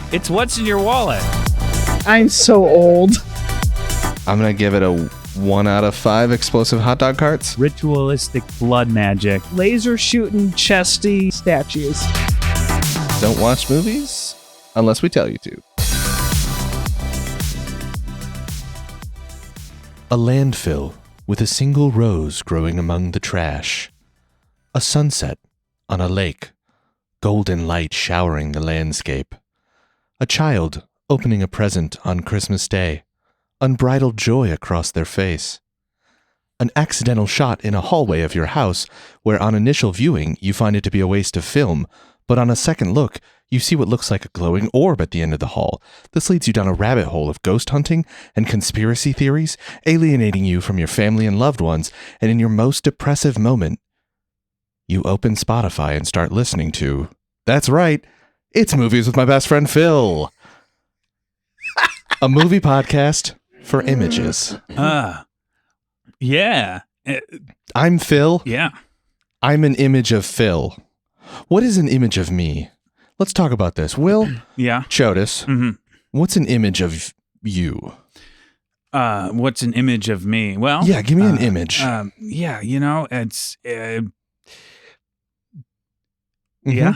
It's what's in your wallet. I'm so old. I'm going to give it a 1 out of 5 explosive hot dog carts. Ritualistic blood magic. Laser shooting chesty statues. Don't watch movies unless we tell you to. A landfill with a single rose growing among the trash. A sunset on a lake. Golden light showering the landscape. A child opening a present on Christmas Day. Unbridled joy across their face. An accidental shot in a hallway of your house where on initial viewing you find it to be a waste of film, but on a second look you see what looks like a glowing orb at the end of the hall. This leads you down a rabbit hole of ghost hunting and conspiracy theories, alienating you from your family and loved ones, and in your most depressive moment, you open Spotify and start listening to, that's right, it's Movies with My Best Friend Phil. A movie podcast for images. Yeah. I'm Phil. Yeah. I'm an image of Phil. What is an image of me? Let's talk about this. Will? Yeah. Chotis, what's an image of you? What's an image of me? Well, yeah, give me an image. Yeah, it's Yeah.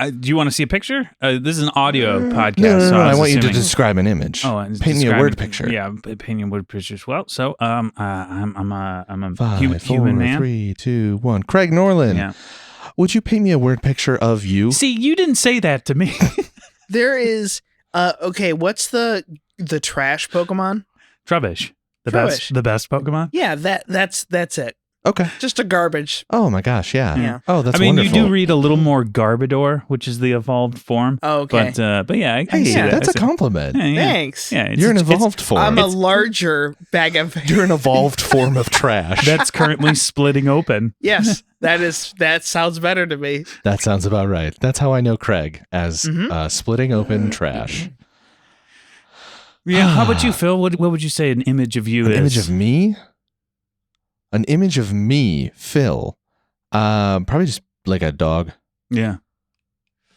Do you want to see a picture? This is an audio podcast. No, so I want you to describe an image. Oh, and paint me a word picture. Yeah, paint me a word picture as well. So, I'm a 5, 4, human man. 3, 2, 1. Craig Norland. Yeah. Would you paint me a word picture of you? See, you didn't say that to me. There is okay, what's the trash Pokemon? Trubbish. The Trubbish. best Pokemon? Yeah, that's it. Okay. Just a garbage. Oh my gosh, yeah. Yeah. Oh, that's I mean, wonderful. you do read a little more Garbodor, which is the evolved form. Oh, okay. But yeah, I Hey, see that. that's a compliment. Yeah, yeah. Thanks. Yeah, You're an evolved form. I'm a larger bag of You're an evolved form of trash. that's currently splitting open. Yes, that sounds better to me. That sounds about right. That's how I know Craig, as splitting open trash. Yeah. How about you, Phil? What would you say an image of you An is? image of me? An image of me, Phil. Probably just like a dog. Yeah.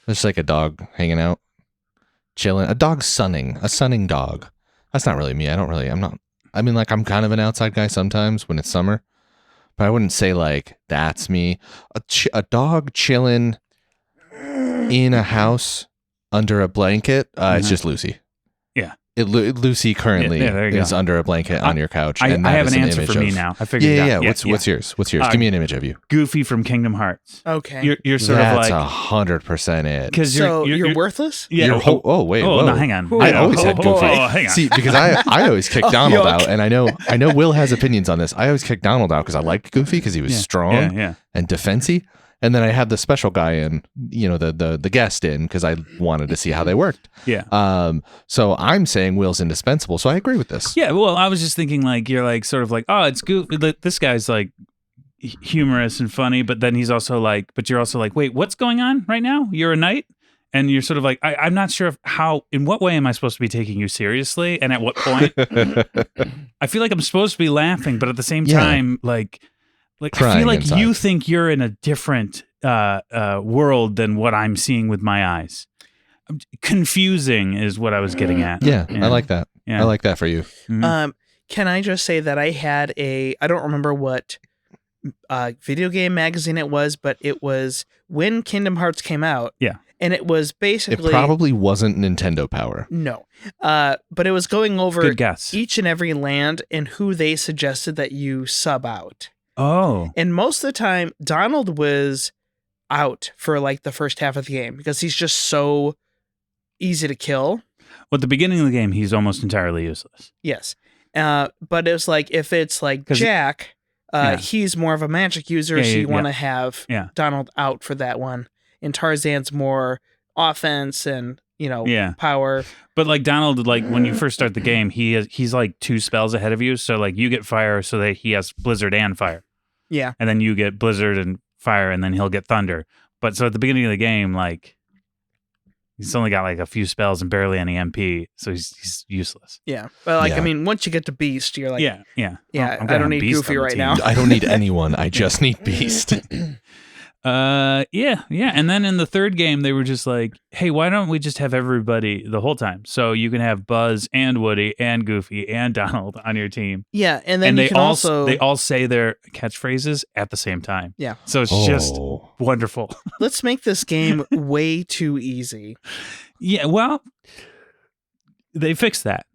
Just like a dog hanging out, chilling. A dog sunning. A sunning dog. That's not really me. I'm not. I mean, like, I'm kind of an outside guy sometimes when it's summer, but I wouldn't say like that's me. A dog chilling in a house under a blanket. It's just Lucy. Yeah. Lucy currently there you is go. under a blanket on your couch. I and that have is an answer image for me of- now. I figured it out. Yeah. What's yours? What's yours? Give me an image of you. Goofy from Kingdom Hearts. Okay. You're sort That's of like 100% it. because you're worthless? Yeah. Wait. Oh, no, hang on. I always had Goofy. Hang on. See, because I always kicked Donald out, and I know Will has opinions on this. I always kicked Donald out because I liked Goofy because he was strong and defensy. And then I had the special guy in, the guest in because I wanted to see how they worked. Yeah. So I'm saying Will's indispensable. So I agree with this. Yeah. Well, I was just thinking like you're like sort of like, oh, it's Goofy. This guy's like humorous and funny, but then he's also like, but you're also like, wait, what's going on right now? You're a knight. And you're sort of like, I'm not sure in what way am I supposed to be taking you seriously? And at what point? I feel like I'm supposed to be laughing, but at the same time, like I feel like inside. you think you're in a different world than what I'm seeing with my eyes. Confusing is what I was getting at. Yeah. I like that. Yeah. I like that for you. Mhm. Can I just say that I had I don't remember what video game magazine it was, but it was when Kingdom Hearts came out. Yeah. And it was It basically probably wasn't Nintendo Power. no. But it was going over Good guess. each and every land and who they suggested that you sub out. Oh. And most of the time, Donald was out for like the first half of the game because he's just so easy to kill. Well, at the beginning of the game, he's almost entirely useless. Yes. But it's like if it's like 'Cause Jack, he's more of a magic user, so you want to have Donald out for that one. And Tarzan's more offense and, power. But like Donald, like when you first start the game, he's like 2 spells ahead of you. So like you get fire so that he has blizzard and fire. Yeah. And then you get blizzard and fire and then he'll get thunder. But so at the beginning of the game, like he's only got like a few spells and barely any MP. So he's useless. Yeah. But I mean, once you get to Beast, you're like, Yeah. I don't need Beast Goofy on the right team. now. I don't need anyone. I just need Beast. Yeah. And then in the third game, they were just like, hey, why don't we just have everybody the whole time? So you can have Buzz and Woody and Goofy and Donald on your team. Yeah, and then they all say their catchphrases at the same time. Yeah. So it's just wonderful. Let's make this game way too easy. Yeah, well, they fixed that.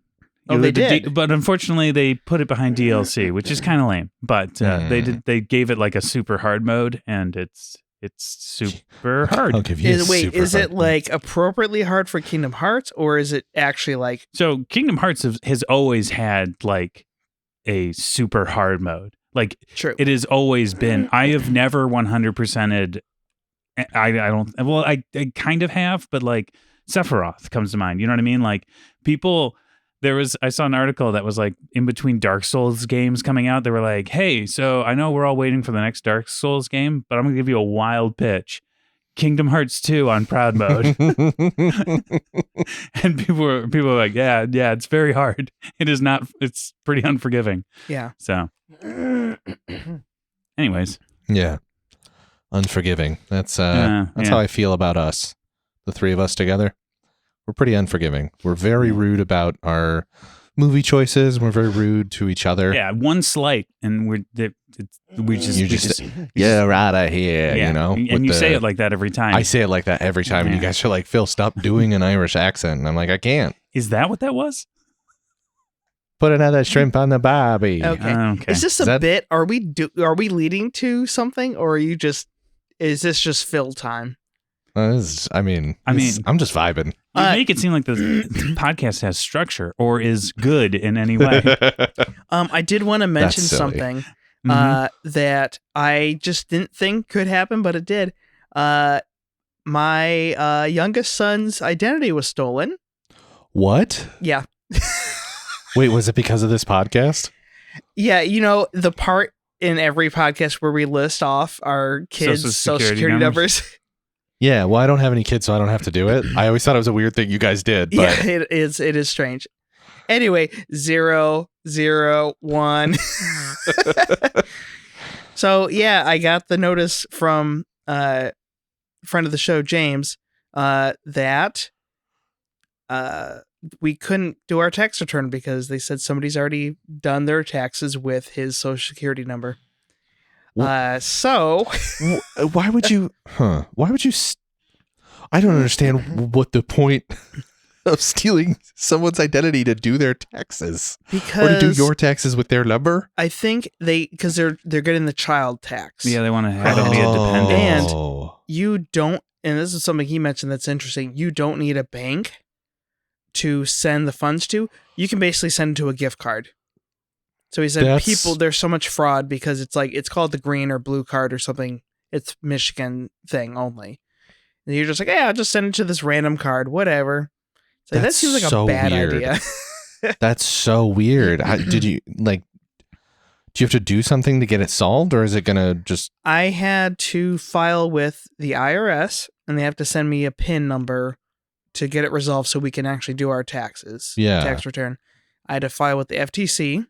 They did. But unfortunately, they put it behind DLC, which is kind of lame. But they gave it like a super hard mode, and it's super hard. I'll give you is it like appropriately hard for Kingdom Hearts, or is it actually like... So Kingdom Hearts has always had like a super hard mode. Like, true. It has always been. I have never 100%ed. I kind of have, but like Sephiroth comes to mind. You know what I mean? Like people... I saw an article that was like in between Dark Souls games coming out. They were like, hey, so I know we're all waiting for the next Dark Souls game, but I'm going to give you a wild pitch. Kingdom Hearts 2 on proud mode. And people were like, yeah, it's very hard. It is not, it's pretty unforgiving. Yeah. So anyways. Yeah. Unforgiving. That's how I feel about us. The three of us together. We're pretty unforgiving. We're very rude about our movie choices. We're very rude to each other. Yeah, one slight, and we just you're out of here. Yeah. You know, and you say it like that every time. I say it like that every time, and you guys are like, "Phil, stop doing an Irish accent." And I'm like, I can't. Is that what that was? Put another shrimp on the barbie. Okay. Is this a bit? Are we leading to something, or is this just Phil time? I'm just vibing. You make it seem like the podcast has structure or is good in any way. I did want to mention something that I just didn't think could happen, but it did. My youngest son's identity was stolen. What? Yeah. Wait, was it because of this podcast? Yeah, the part in every podcast where we list off our kids' social security numbers. Yeah, well, I don't have any kids, so I don't have to do it. I always thought it was a weird thing you guys did. But... Yeah, it is strange. Anyway, 0, 0, 1. So, yeah, I got the notice from friend of the show, James, that we couldn't do our tax return because they said somebody's already done their taxes with his social security number. So why would you I don't understand what the point of stealing someone's identity to do their taxes or to do your taxes with their number. I think because they're getting the child tax. Yeah, they want to have it be a dependent. And you don't, and this is something he mentioned that's interesting, you don't need a bank to send the funds to. You can basically send it to a gift card. So he said there's so much fraud because it's called the green or blue card or something. It's Michigan thing only. And you're just like, I'll just send it to this random card, whatever. Like, that seems like a bad idea. That's so weird. Do you have to do something to get it solved, or is it gonna just... I had to file with the IRS, and they have to send me a PIN number to get it resolved so we can actually do our taxes. Yeah. Tax return. I had to file with the FTC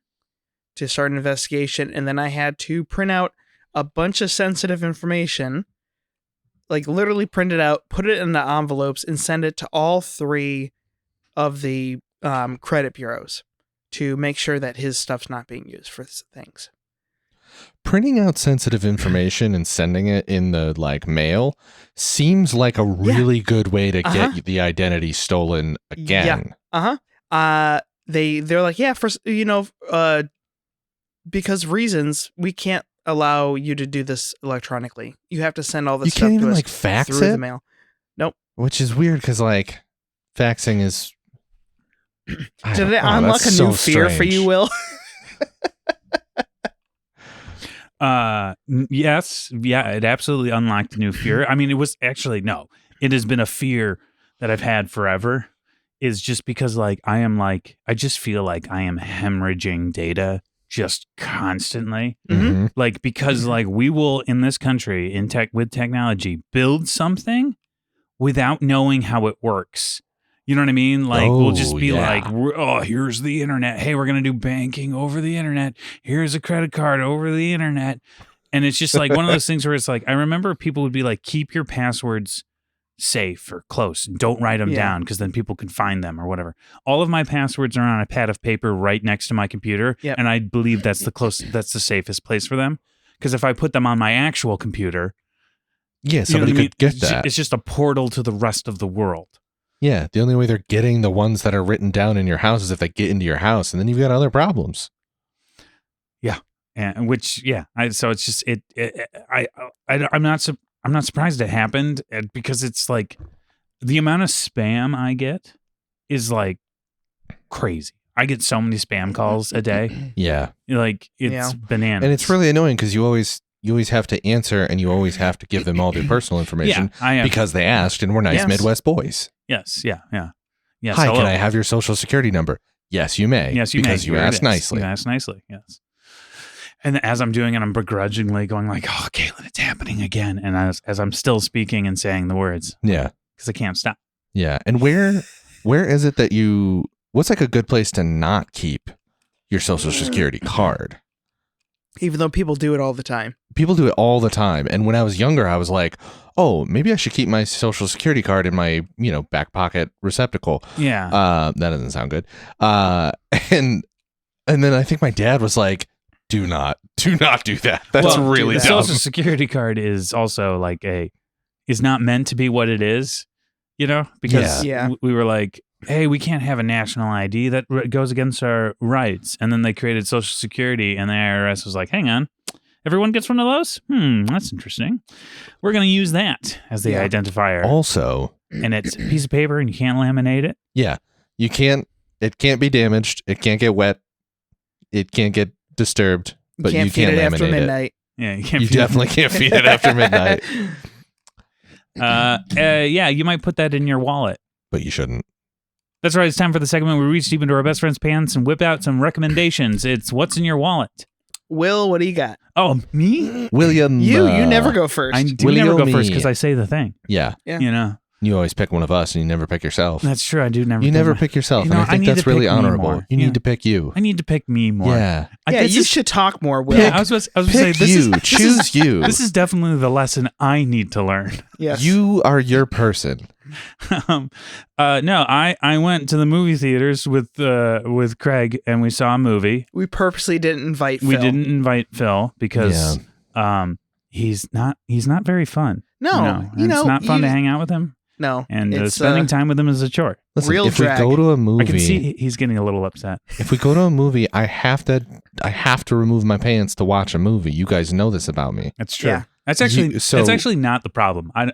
to start an investigation, and then I had to print out a bunch of sensitive information, like literally print it out, put it in the envelopes, and send it to all three of the credit bureaus to make sure that his stuff's not being used for things. Printing out sensitive information and sending it in the mail seems like a really good way to get the identity stolen again. Yeah. They're like, because reasons, we can't allow you to do this electronically. You have to send all this stuff to us fax through it? the mail. Nope. Which is weird because faxing is... Did it unlock a new fear for you, Will? Yes. Yeah, it absolutely unlocked a new fear. I mean, it was actually, no, it has been a fear that I've had forever, is just because I just feel like I am hemorrhaging data just constantly. Mm-hmm. Because we will in this country with technology build something without knowing how it works. You know what I mean? We'll just be here's the internet. Hey, we're going to do banking over the internet. Here's a credit card over the internet. And it's just like one of those things where it's like, I remember people would be like, keep your passwords safe or close. Don't write them down because then people can find them or whatever. All of my passwords are on a pad of paper right next to my computer. Yep. And I believe that's the safest place for them. Because if I put them on my actual computer, Yeah, somebody could get that. It's just a portal to the rest of the world. Yeah, the only way they're getting the ones that are written down in your house is if they get into your house, and then you've got other problems. Yeah, and so it's just I'm not surprised it happened because it's like the amount of spam I get is like crazy. I get so many spam calls a day. Yeah, like it's bananas, and it's really annoying because you always have to answer, and you always have to give them all their personal information because they asked, and we're nice Midwest boys. Yes, yeah. Yes. Hi, can I have your social security number? Yes, you may. Yes, you because may. you asked nicely. You asked nicely. Yes. And as I'm doing it, I'm begrudgingly going like, "Oh, Caitlin, it's happening again." And as I'm still speaking and saying the words, yeah, because I can't stop. Yeah, and where is it that you? What's like a good place to not keep your social security card? Even though people do it all the time. People do it all the time. And when I was younger, I was like, oh, maybe I should keep my social security card in my, back pocket receptacle. Yeah. That doesn't sound good. And then I think my dad was like, do not do that. That's really the dumb. social security card is also like is not meant to be what it is, because we were like, hey, we can't have a national ID that goes against our rights. And then they created Social Security, and the IRS was like, hang on, everyone gets one of those? That's interesting. We're going to use that as the identifier. Also, and it's a piece of paper, and you can't laminate it. Yeah. It can't be damaged. It can't get wet. It can't get disturbed. But you can't laminate after midnight. Yeah, you definitely can't feed it after midnight. You might put that in your wallet. But you shouldn't. That's right. It's time for the segment where we reach deep into our best friend's pants and whip out some recommendations. It's What's in Your Wallet? Will, what do you got? Oh, me? William. You never go first. I do never go first because I say the thing. Yeah. You always pick one of us and you never pick yourself. That's true. I do never. You never pick yourself. And I think that's really honorable. You need to pick you. I need to pick me more. Yeah. You should talk more, Will. Yeah, I was supposed to say, choose you. This is definitely the lesson I need to learn. Yes. You are your person. No, I went to the movie theaters with Craig and we saw a movie. We purposely didn't invite Phil. We didn't invite Phil because he's not very fun. No, it's not fun to hang out with him. No. And spending time with him is a chore. Listen, if we go to a movie, I can see he's getting a little upset. If we go to a movie, I have to remove my pants to watch a movie. You guys know this about me. That's true. Yeah. That's actually not the problem. I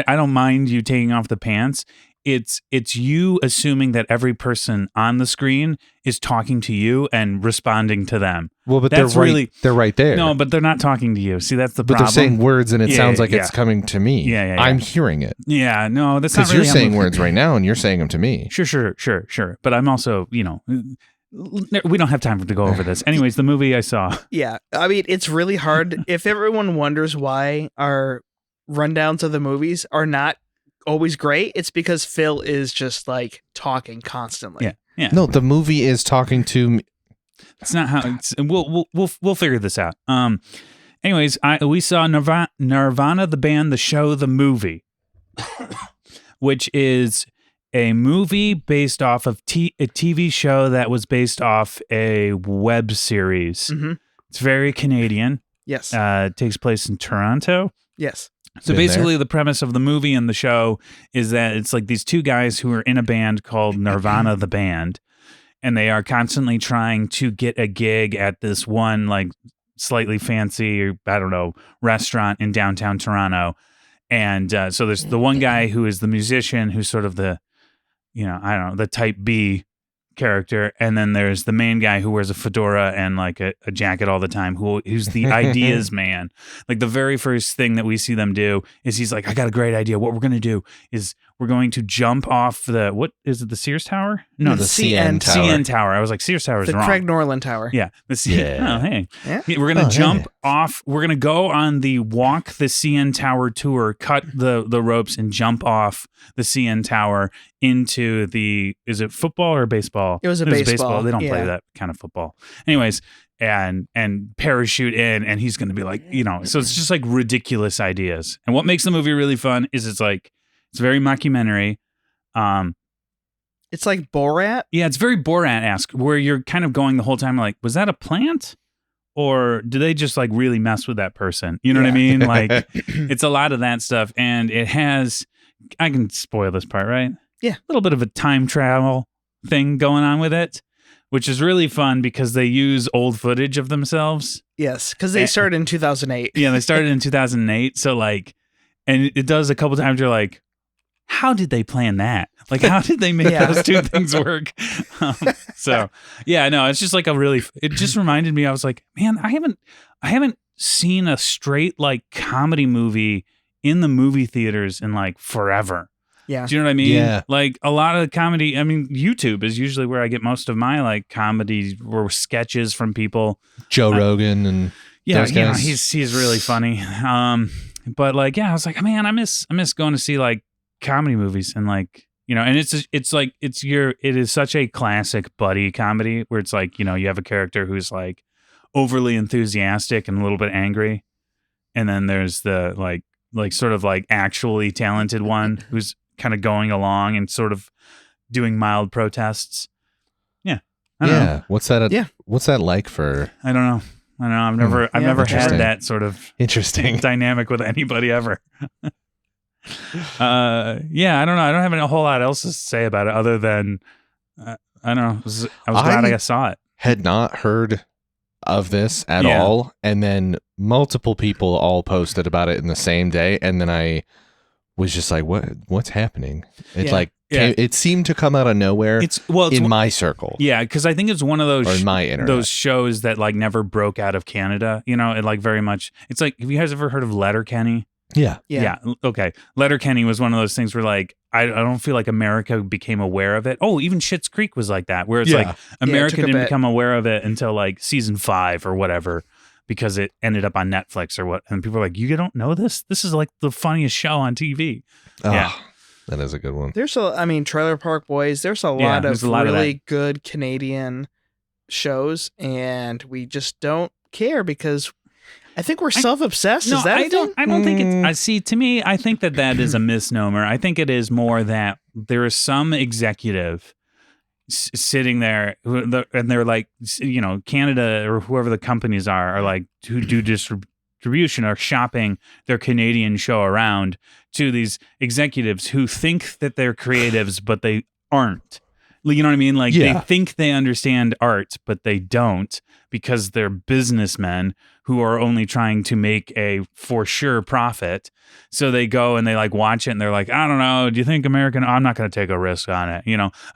don't mind you taking off the pants. It's you assuming that every person on the screen is talking to you and responding to them. Well, but they're right there. No, but they're not talking to you. See, that's the problem. But they're saying words and it sounds like it's coming to me. Yeah. I'm hearing it. Yeah, no, that's not really. Because you're saying words right now and you're saying them to me. Sure. But I'm also, we don't have time to go over this. Anyways, the movie I saw. Yeah. I mean, it's really hard. If everyone wonders why our rundowns of the movies are not always great, it's because Phil is just like talking constantly. Yeah. No, the movie is talking to me. It's not how it's, we'll figure this out. Anyways, we saw Nirvana the band, the show, the movie, which is a movie based off of a TV show that was based off a web series. Mm-hmm. It's very Canadian. Yes. It takes place in Toronto. Yes. So basically the premise of the movie and the show is that it's like these two guys who are in a band called Nirvana the band, and they are constantly trying to get a gig at this one like slightly fancy, I don't know, restaurant in downtown Toronto. And so there's the one guy who is the musician who's sort of the, the type B character, and then there's the main guy who wears a fedora and like a jacket all the time, who's the ideas man. Like the very first thing that we see them do is he's like, I got a great idea. What we're gonna do is we're going to jump off the Sears Tower? No, The the CN Tower. CN Tower. I was like, Sears Tower is The wrong. Craig Norland Tower. Yeah, the CN. Yeah. Oh, hey. Yeah. We're gonna Oh, jump hey. off. We're gonna go on the walk the CN Tower tour, cut the ropes, and jump off the CN Tower into the. Is it football or baseball? It was a baseball. They don't play Yeah. that kind of football. Anyways, and parachute in, and he's gonna be like, so it's just like ridiculous ideas. And what makes the movie really fun is it's very mockumentary. It's like Borat. Yeah, it's very Borat-esque, where you're kind of going the whole time like, was that a plant? Or do they just like really mess with that person? You know what I mean? Like, it's a lot of that stuff. And it has, I can spoil this part, right? Yeah. A little bit of a time travel thing going on with it, which is really fun because they use old footage of themselves. Yes, because they started in 2008. Yeah, they started in 2008. So like, and it does a couple times. You're like, how did they plan that? Like, how did they make Yeah. those two things work? So, yeah, no, it's just like it just reminded me, I was like, man, I haven't seen a straight like comedy movie in the movie theaters in like forever. Yeah. Do you know what I mean? Yeah. Like a lot of the comedy, I mean, YouTube is usually where I get most of my like comedy or sketches from people. Joe Rogan and Yeah, those guys. he's really funny. But like, yeah, I was like, man, I miss going to see like comedy movies and like, and it is such a classic buddy comedy where it's like, you have a character who's like overly enthusiastic and a little bit angry, and then there's the like sort of like actually talented one who's kind of going along and sort of doing mild protests. Yeah, I don't know. What's that? Yeah. What's that like for? I don't know. I've never had interesting. that sort of Interesting. dynamic with anybody ever. Yeah, I don't know. I don't have a whole lot else to say about it other than I don't know. I was glad I saw it. Had not heard of this at Yeah. all, and then multiple people all posted about it in the same day, and then I was just like, what's happening? It Yeah. it seemed to come out of nowhere It's in my circle. yeah, because I think it's one of those Or in my internet. those shows that like never broke out of Canada. It like very much. It's like, have you guys ever heard of Letterkenny? Yeah. Yeah. Okay. Letterkenny was one of those things where like I don't feel like America became aware of it. Oh, even Schitt's Creek was like that, where it's Yeah. like America took a didn't bit. become aware of it until like season 5 or whatever, because it ended up on Netflix or what. And people are like, you don't know this? This is like the funniest show on TV. Yeah. Oh, that is a good one. There's Trailer Park Boys. There's a Yeah, lot there's of a lot of really good Canadian shows, and we just don't care because I think we're self-obsessed. No, Is that a I don't. thing? I don't think it's. I see. To me, I think that is a misnomer. I think it is more that there is some executive sitting there, and they're like, Canada or whoever the companies are like who do distribution are shopping their Canadian show around to these executives who think that they're creatives, but they aren't. You know what I mean? Like Yeah. they think they understand art, but they don't, because they're businessmen who are only trying to make a for sure profit. So they go and they like watch it and they're like, I don't know. Do you think I'm not going to take a risk on it.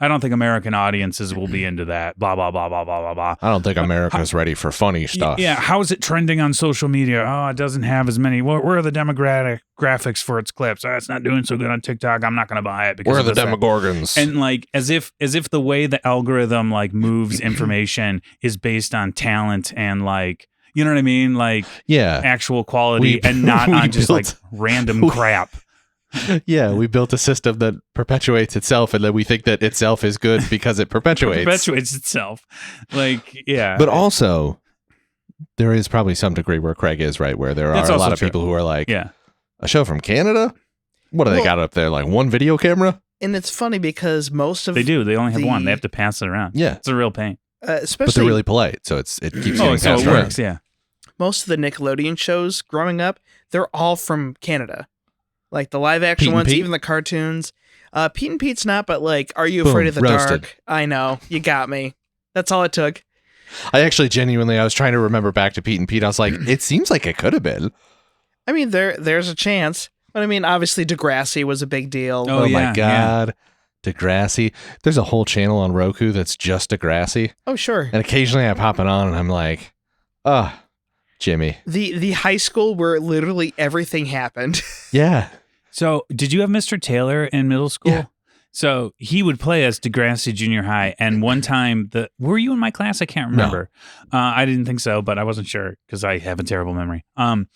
I don't think American audiences will be into that. Blah, blah, blah, blah, blah, blah, blah. I don't think America's ready for funny stuff. Yeah. How is it trending on social media? Oh, it doesn't have as many. Where are the demographics for its clips? Oh, it's not doing so good on TikTok. I'm not going to buy it because Where are of the this, that. Demogorgons? And like as if the way the algorithm like moves information is based on talent and like, you know what I mean? Like yeah. actual quality We- and not we on just like built- random crap. Yeah, we built a system that perpetuates itself, and then we think that itself is good because it perpetuates. Perpetuates itself. Like, yeah. But also, there is probably some degree where Craig is right, where there That's are a also lot of true. people who are like, yeah. a show from Canada? What do they Well- got up there? Like one video camera? And it's funny because most of They do. They only have the- one. They have to pass it around. Yeah. It's a real pain. especially But they're really polite, so it keeps Oh, getting so passed it around. works. Yeah. most of the Nickelodeon shows growing up, they're all from Canada. Like the live action Pete and ones, Pete? even the cartoons. Pete and Pete's not, but like, Are You Boom, Afraid of the roasted. Dark? I know. You got me. That's all it took. I actually genuinely, I was trying to remember back to Pete and Pete. I was like, it seems like it could have been. I mean, there's a chance. But I mean, obviously Degrassi was a big deal. Oh, Oh, yeah, my God. Degrassi. There's a whole channel on Roku that's just Degrassi. Oh, sure. And occasionally I pop it on and I'm like, Jimmy. The high school where literally everything happened. Yeah. So, did you have Mr. Taylor in middle school? Yeah. So he would play us Degrassi Junior High, and one time, were you in my class? I can't remember. I didn't think so, but I wasn't sure because I have a terrible memory. And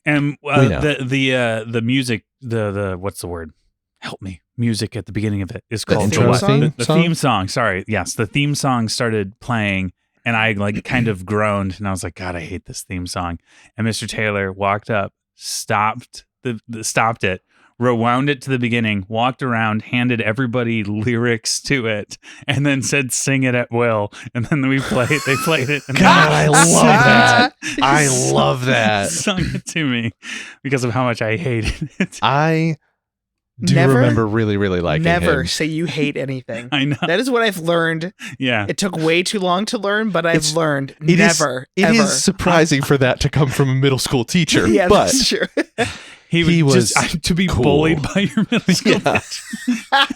the music, the what's the word? Help me. Music at the beginning of it is called the theme song. Sorry, yes, the theme song started playing, and I like kind of groaned, and I was like, God, I hate this theme song. And Mr. Taylor walked up, stopped it, rewound it to the beginning, walked around, handed everybody lyrics to it, and then said, "Sing it at will." And then they played it. And God, I love that. I love that. Sung it to me because of how much I hated it. I do remember really, really liking Never him. say you hate anything. I know. That is what I've learned. Yeah. It took way too long to learn, but I've learned It never. It is surprising for that to come from a middle school teacher. Yeah, but that's true. He was just, to be cool. bullied by your middle school teacher.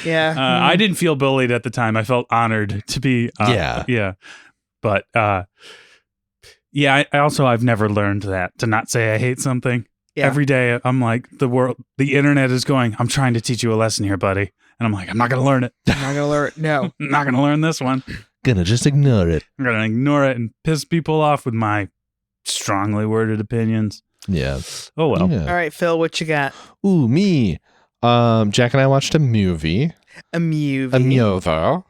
Yeah. I didn't feel bullied at the time. I felt honored to be. Yeah. But I've never learned that, to not say I hate something. Yeah. Every day I'm like, the internet is going, I'm trying to teach you a lesson here, buddy. And I'm like, I'm not going to learn it. I'm not going to learn it. No. I'm not going to learn this one. Gonna just ignore it. I'm going to ignore it and piss people off with my strongly worded opinions. Yeah. Oh, well. Yeah. All right, Phil, what you got? Ooh, me. Jack and I watched a movie. A movie. A movie. Oh,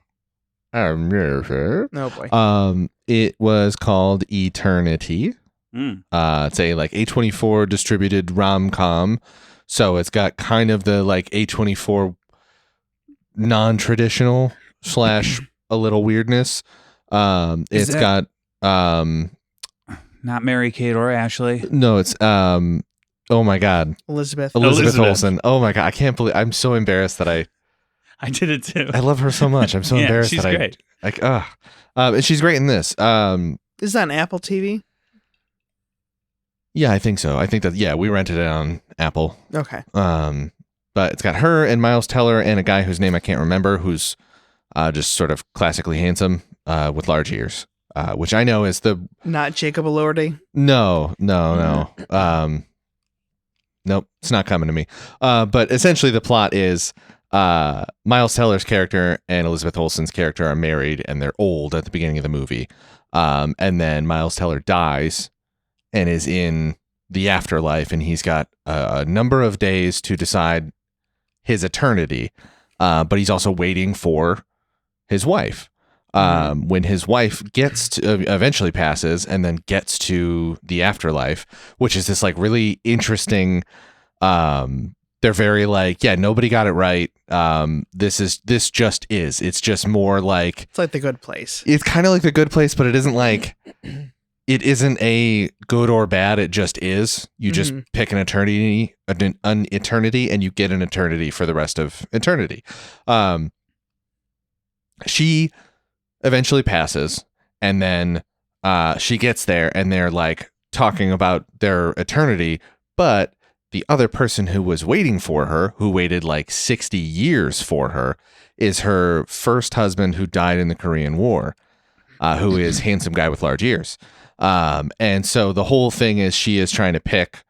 boy. It was called Eternity. Mm. It's a like A24 distributed rom-com. So it's got kind of the like A24 non-traditional / a little weirdness. It's got not Mary Kate or Ashley. no, it's oh my God, Elizabeth Olsen. Oh my God, I can't believe I'm so embarrassed that I did it too. love her so much. I'm so Yeah, embarrassed she's that great. and she's great in this. Is that on Apple TV? Yeah, I think so. I think that we rented it on Apple. Okay. But it's got her and Miles Teller and a guy whose name I can't remember, who's just sort of classically handsome with large ears, which I know is the Not Jacob Elordi? no. Nope, it's not coming to me. But essentially, the plot is Miles Teller's character and Elizabeth Olsen's character are married, and they're old at the beginning of the movie. And then Miles Teller dies and is in the afterlife, and he's got a number of days to decide his eternity. But he's also waiting for his wife. When his wife eventually passes and then gets to the afterlife, which is this like really interesting, they're very like, yeah, nobody got it right. This just is. It's just more like, It's like The Good Place. it's kind of like The Good Place, but it isn't like, it isn't a good or bad. It just is. You just pick an eternity, and you get an eternity for the rest of eternity. She eventually passes, and then she gets there, and they're like talking about their eternity, but the other person who was waiting for her, who waited like 60 years for her, is her first husband who died in the Korean War, who is handsome guy with large ears. And so the whole thing is she is trying to pick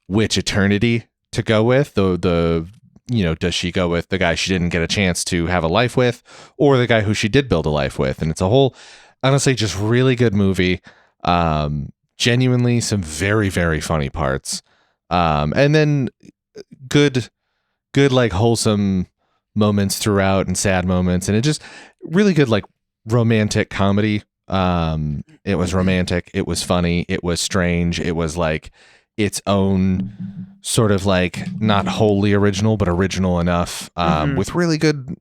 which eternity to go with. Does she go with the guy she didn't get a chance to have a life with, or the guy who she did build a life with? And it's a whole, honestly, just really good movie. Genuinely some very, very funny parts. And then good like wholesome moments throughout and sad moments. And it just really good, like romantic comedy. It was romantic. It was funny. It was strange. It was like its own sort of like not wholly original, but original enough, with really good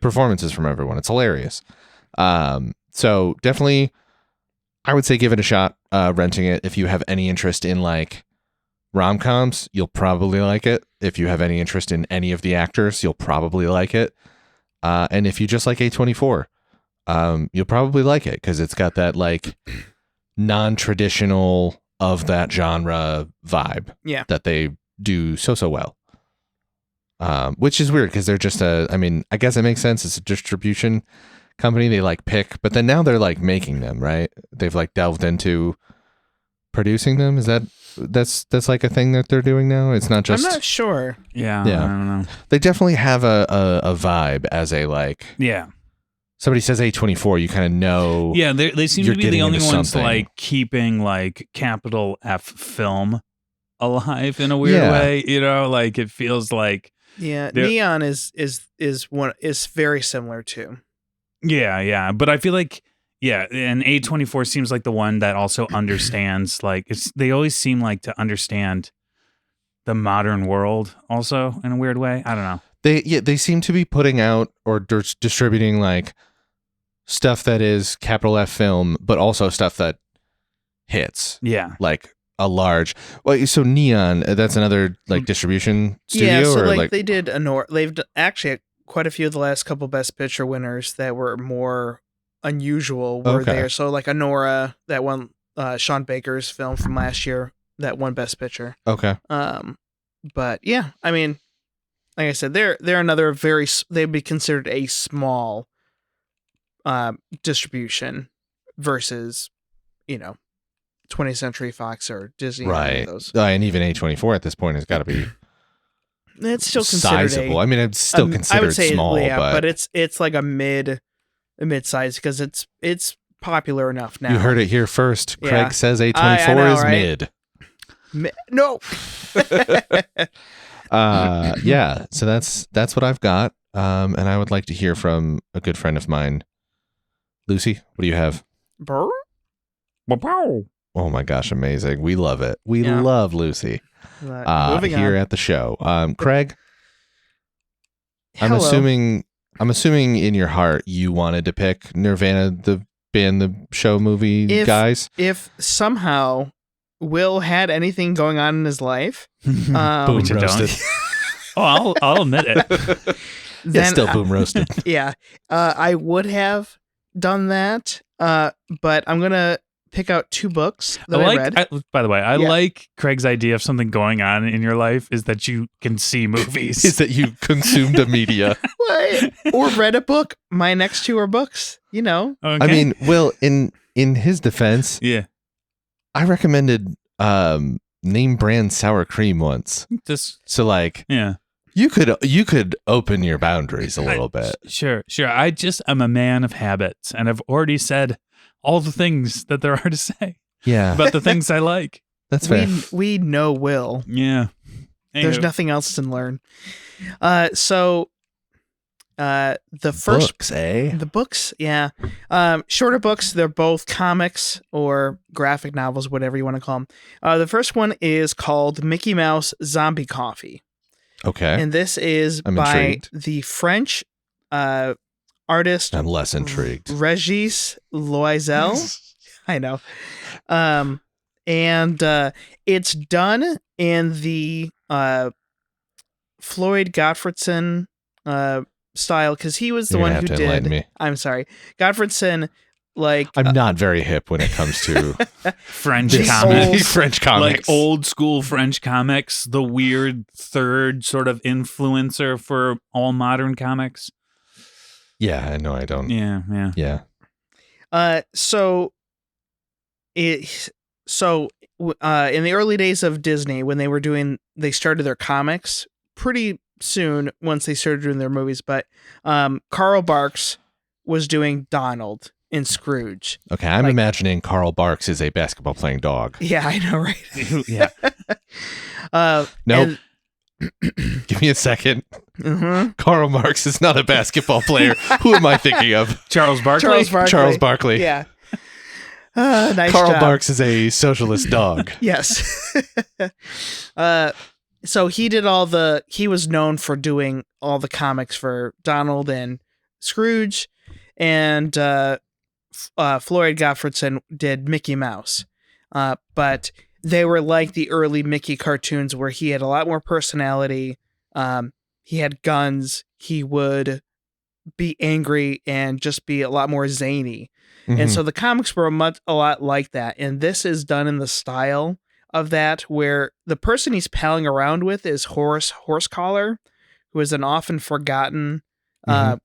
performances from everyone. It's hilarious. So definitely I would say give it a shot, renting it. If you have any interest in like rom-coms, you'll probably like it. If you have any interest in any of the actors, you'll probably like it. And if you just like A24, you'll probably like it because it's got that like non-traditional of that genre vibe that they do so well. Which is weird because they're just I guess it makes sense. It's a distribution company. They like pick, but then now they're like making them, right? They've like delved into producing them. Is that That's like a thing that they're doing now. It's not just. I'm not sure. Yeah, Yeah. I don't know. They definitely have a vibe as a like. Yeah. Somebody says A24, you kind of know. Yeah, they seem you're to be the getting only into ones something. like keeping like capital F film alive in a weird Yeah. way. You know, like it feels like Yeah, They're- Neon is very similar too. yeah. But I feel like and A24 seems like the one that also understands like they always seem like to understand the modern world also in a weird way. I don't know. They seem to be putting out or distributing like stuff that is capital F film, but also stuff that hits Yeah. like a large. Well, so Neon, that's another like distribution studio, Yeah, so or like they did they've actually had quite a few of the last couple Best Picture winners that were more unusual were Okay. there. So like Honora, that one, Sean Baker's film from last year, that won Best Picture. Okay. But yeah, I mean, like I said, they're another they'd be considered a small distribution versus 20th Century Fox or Disney or any Right. of those. And even A24 at this point has got to be It's still considered sizable. I mean, it's still I considered would say, small, yeah, but it's like a mid-size because it's popular enough now. you heard it here first. Craig Yeah. says A24 I know, is right? mid. No. Yeah, so that's what I've got. And I would like to hear from a good friend of mine. Lucy, what do you have? Brr? Oh my gosh, amazing. We love it. We Yeah. love Lucy. Moving Here on. at the show. Craig, I'm Hello. assuming in your heart you wanted to pick Nirvana, the band, the show, movie guys. If somehow Will had anything going on in his life, Boom Which I don't. roasted. Oh, I'll admit it. Yeah, then still boom roasted. yeah, I would have done that. But I'm gonna pick out two books that I read. By the way, I Yeah. like Craig's idea of something going on in your life is that you can see movies. Is that you consumed a media? What? Or read a book. My next two are books. Okay. I mean, Will, in his defense, yeah, I recommended name brand sour cream once. just So like yeah. you could open your boundaries a little bit. Sure. I'm a man of habits, and I've already said all the things that there are to say Yeah. about the things I like. That's fair. We know Will. Yeah. There's Anywho. nothing else to learn. So the first Books, eh? the books, yeah. Shorter books, they're both comics or graphic novels, whatever you want to call them. The first one is called Mickey Mouse Zombie Coffee. Okay. And this is I'm by intrigued. the French artist I'm less intrigued. Regis Loisel. I know. And it's done in the Floyd Gottfredson style because he was the You're one gonna who have to enlighten did. me. I'm sorry, Gottfredson. Like I'm not very hip when it comes to French This comics. old- French comics. Like old school French comics, the weird third sort of influencer for all modern comics. Yeah, no, I don't. Yeah. Yeah. So in the early days of Disney, when they started their comics pretty soon once they started doing their movies, but Carl Barks was doing Donald in Scrooge. Okay, I'm Like- imagining Carl Barks is a basketball playing dog. Yeah, I know, right? Yeah. Nope. Give me a second. Mhm. Karl Marx is not a basketball player. Who am I thinking of? Charles Barkley. Charles Barkley. Yeah. Nice Karl job. Barks is a socialist dog. Yes. So he was known for doing all the comics for Donald and Scrooge, and Floyd Gottfredson did Mickey Mouse. But they were like the early Mickey cartoons where he had a lot more personality. He had guns. He would be angry and just be a lot more zany. And Mhm. so the comics were a lot like that. And this is done in the style of that, where the person he's palling around with is Horace Horsecollar, who is an often forgotten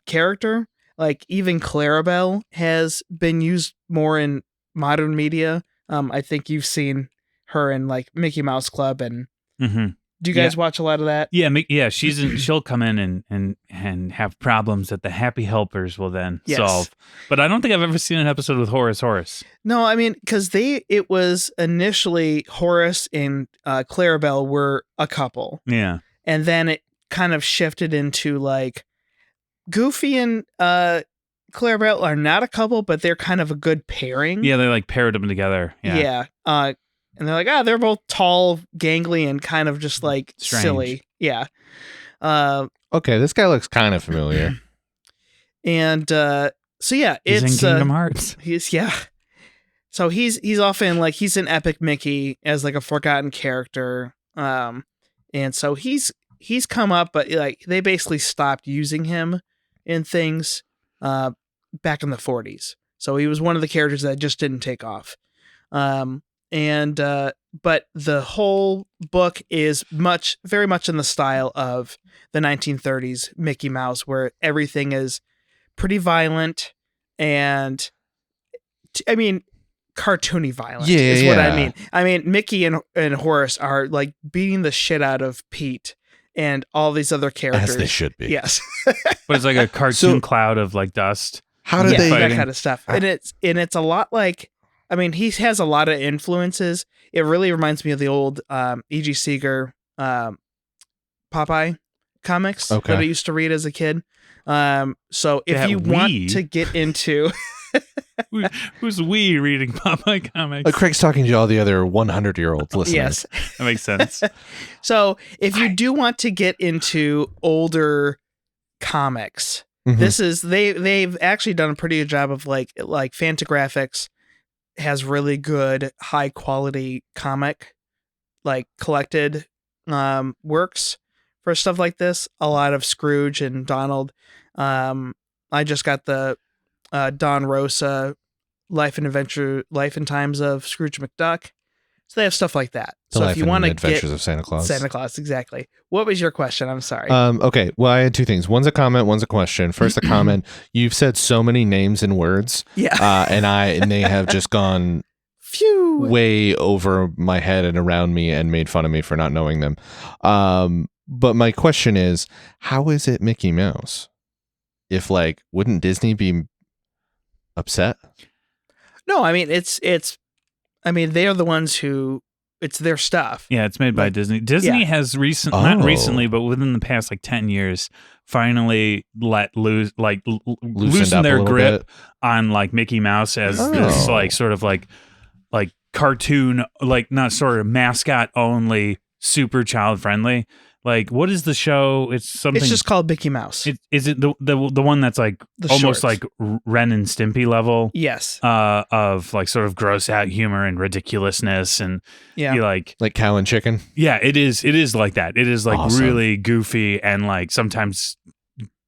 character. Like even Clarabelle has been used more in modern media. I think you've seen her in like Mickey Mouse Club. And Mm-hmm. do you guys watch a lot of that? Yeah, she'll come in and have problems that the happy helpers will then solve. But I don't think I've ever seen an episode with Horace. No, I mean, because it was initially Horace and Clarabelle were a couple. Yeah. And then it kind of shifted into like Goofy and Clarabelle are not a couple, but they're kind of a good pairing. Yeah, they like paired them together. Yeah. And they're like, they're both tall, gangly, and kind of just like Strange. silly. Yeah. Okay, this guy looks kind of familiar. And so yeah, He's it's in Kingdom Hearts. So he's often like he's an Epic Mickey as like a forgotten character. And so he's come up, but like they basically stopped using him in things back in the 40s. So he was one of the characters that just didn't take off. But the whole book is very much in the style of the 1930s Mickey Mouse, where everything is pretty violent and, I mean, cartoony violent is what I mean. I mean, Mickey and Horace are like beating the shit out of Pete and all these other characters. As they should be. Yes. But it's like a cartoon cloud of like dust. How did they that kind of stuff? And it's a lot like, I mean, he has a lot of influences. It really reminds me of the old E.G. Seeger Popeye comics that I used to read as a kid. So if That you want to get into who's we reading Popeye comics? Craig's talking to all the other 100-year-old listeners. Yes, that makes sense. So if you do want to get into older comics, this is they've actually done a pretty good job of like Fantagraphics has really good high quality comic like collected works for stuff like this. A lot of Scrooge and Donald. I just got the Don Rosa Life and Times of Scrooge McDuck. So they have stuff like that. The so Life if you and want to Adventures get of Santa Claus. Santa Claus, exactly. What was your question? I'm sorry. Okay. Well, I had two things. One's a comment. One's a question. First, a comment. You've said so many names and words. Yeah. And they have just gone way over my head and around me and made fun of me for not knowing them. But my question is, how is it Mickey Mouse? If like, wouldn't Disney be upset? No, I mean they are the ones who it's their stuff. Yeah, it's made by Disney. Disney has not recently, but within the past like 10 years, finally let loose loosen their grip on like Mickey Mouse as this like sort of like cartoon, like not sort of mascot only, super child friendly. Like, what is the show? It's something. It's just called Mickey Mouse. Is it the one that's like the almost shorts. like Ren and Stimpy level? Yes. Of like sort of gross out humor and ridiculousness and you like Cow and Chicken. Yeah, it is. It is like that. It is like Awesome. really goofy and like sometimes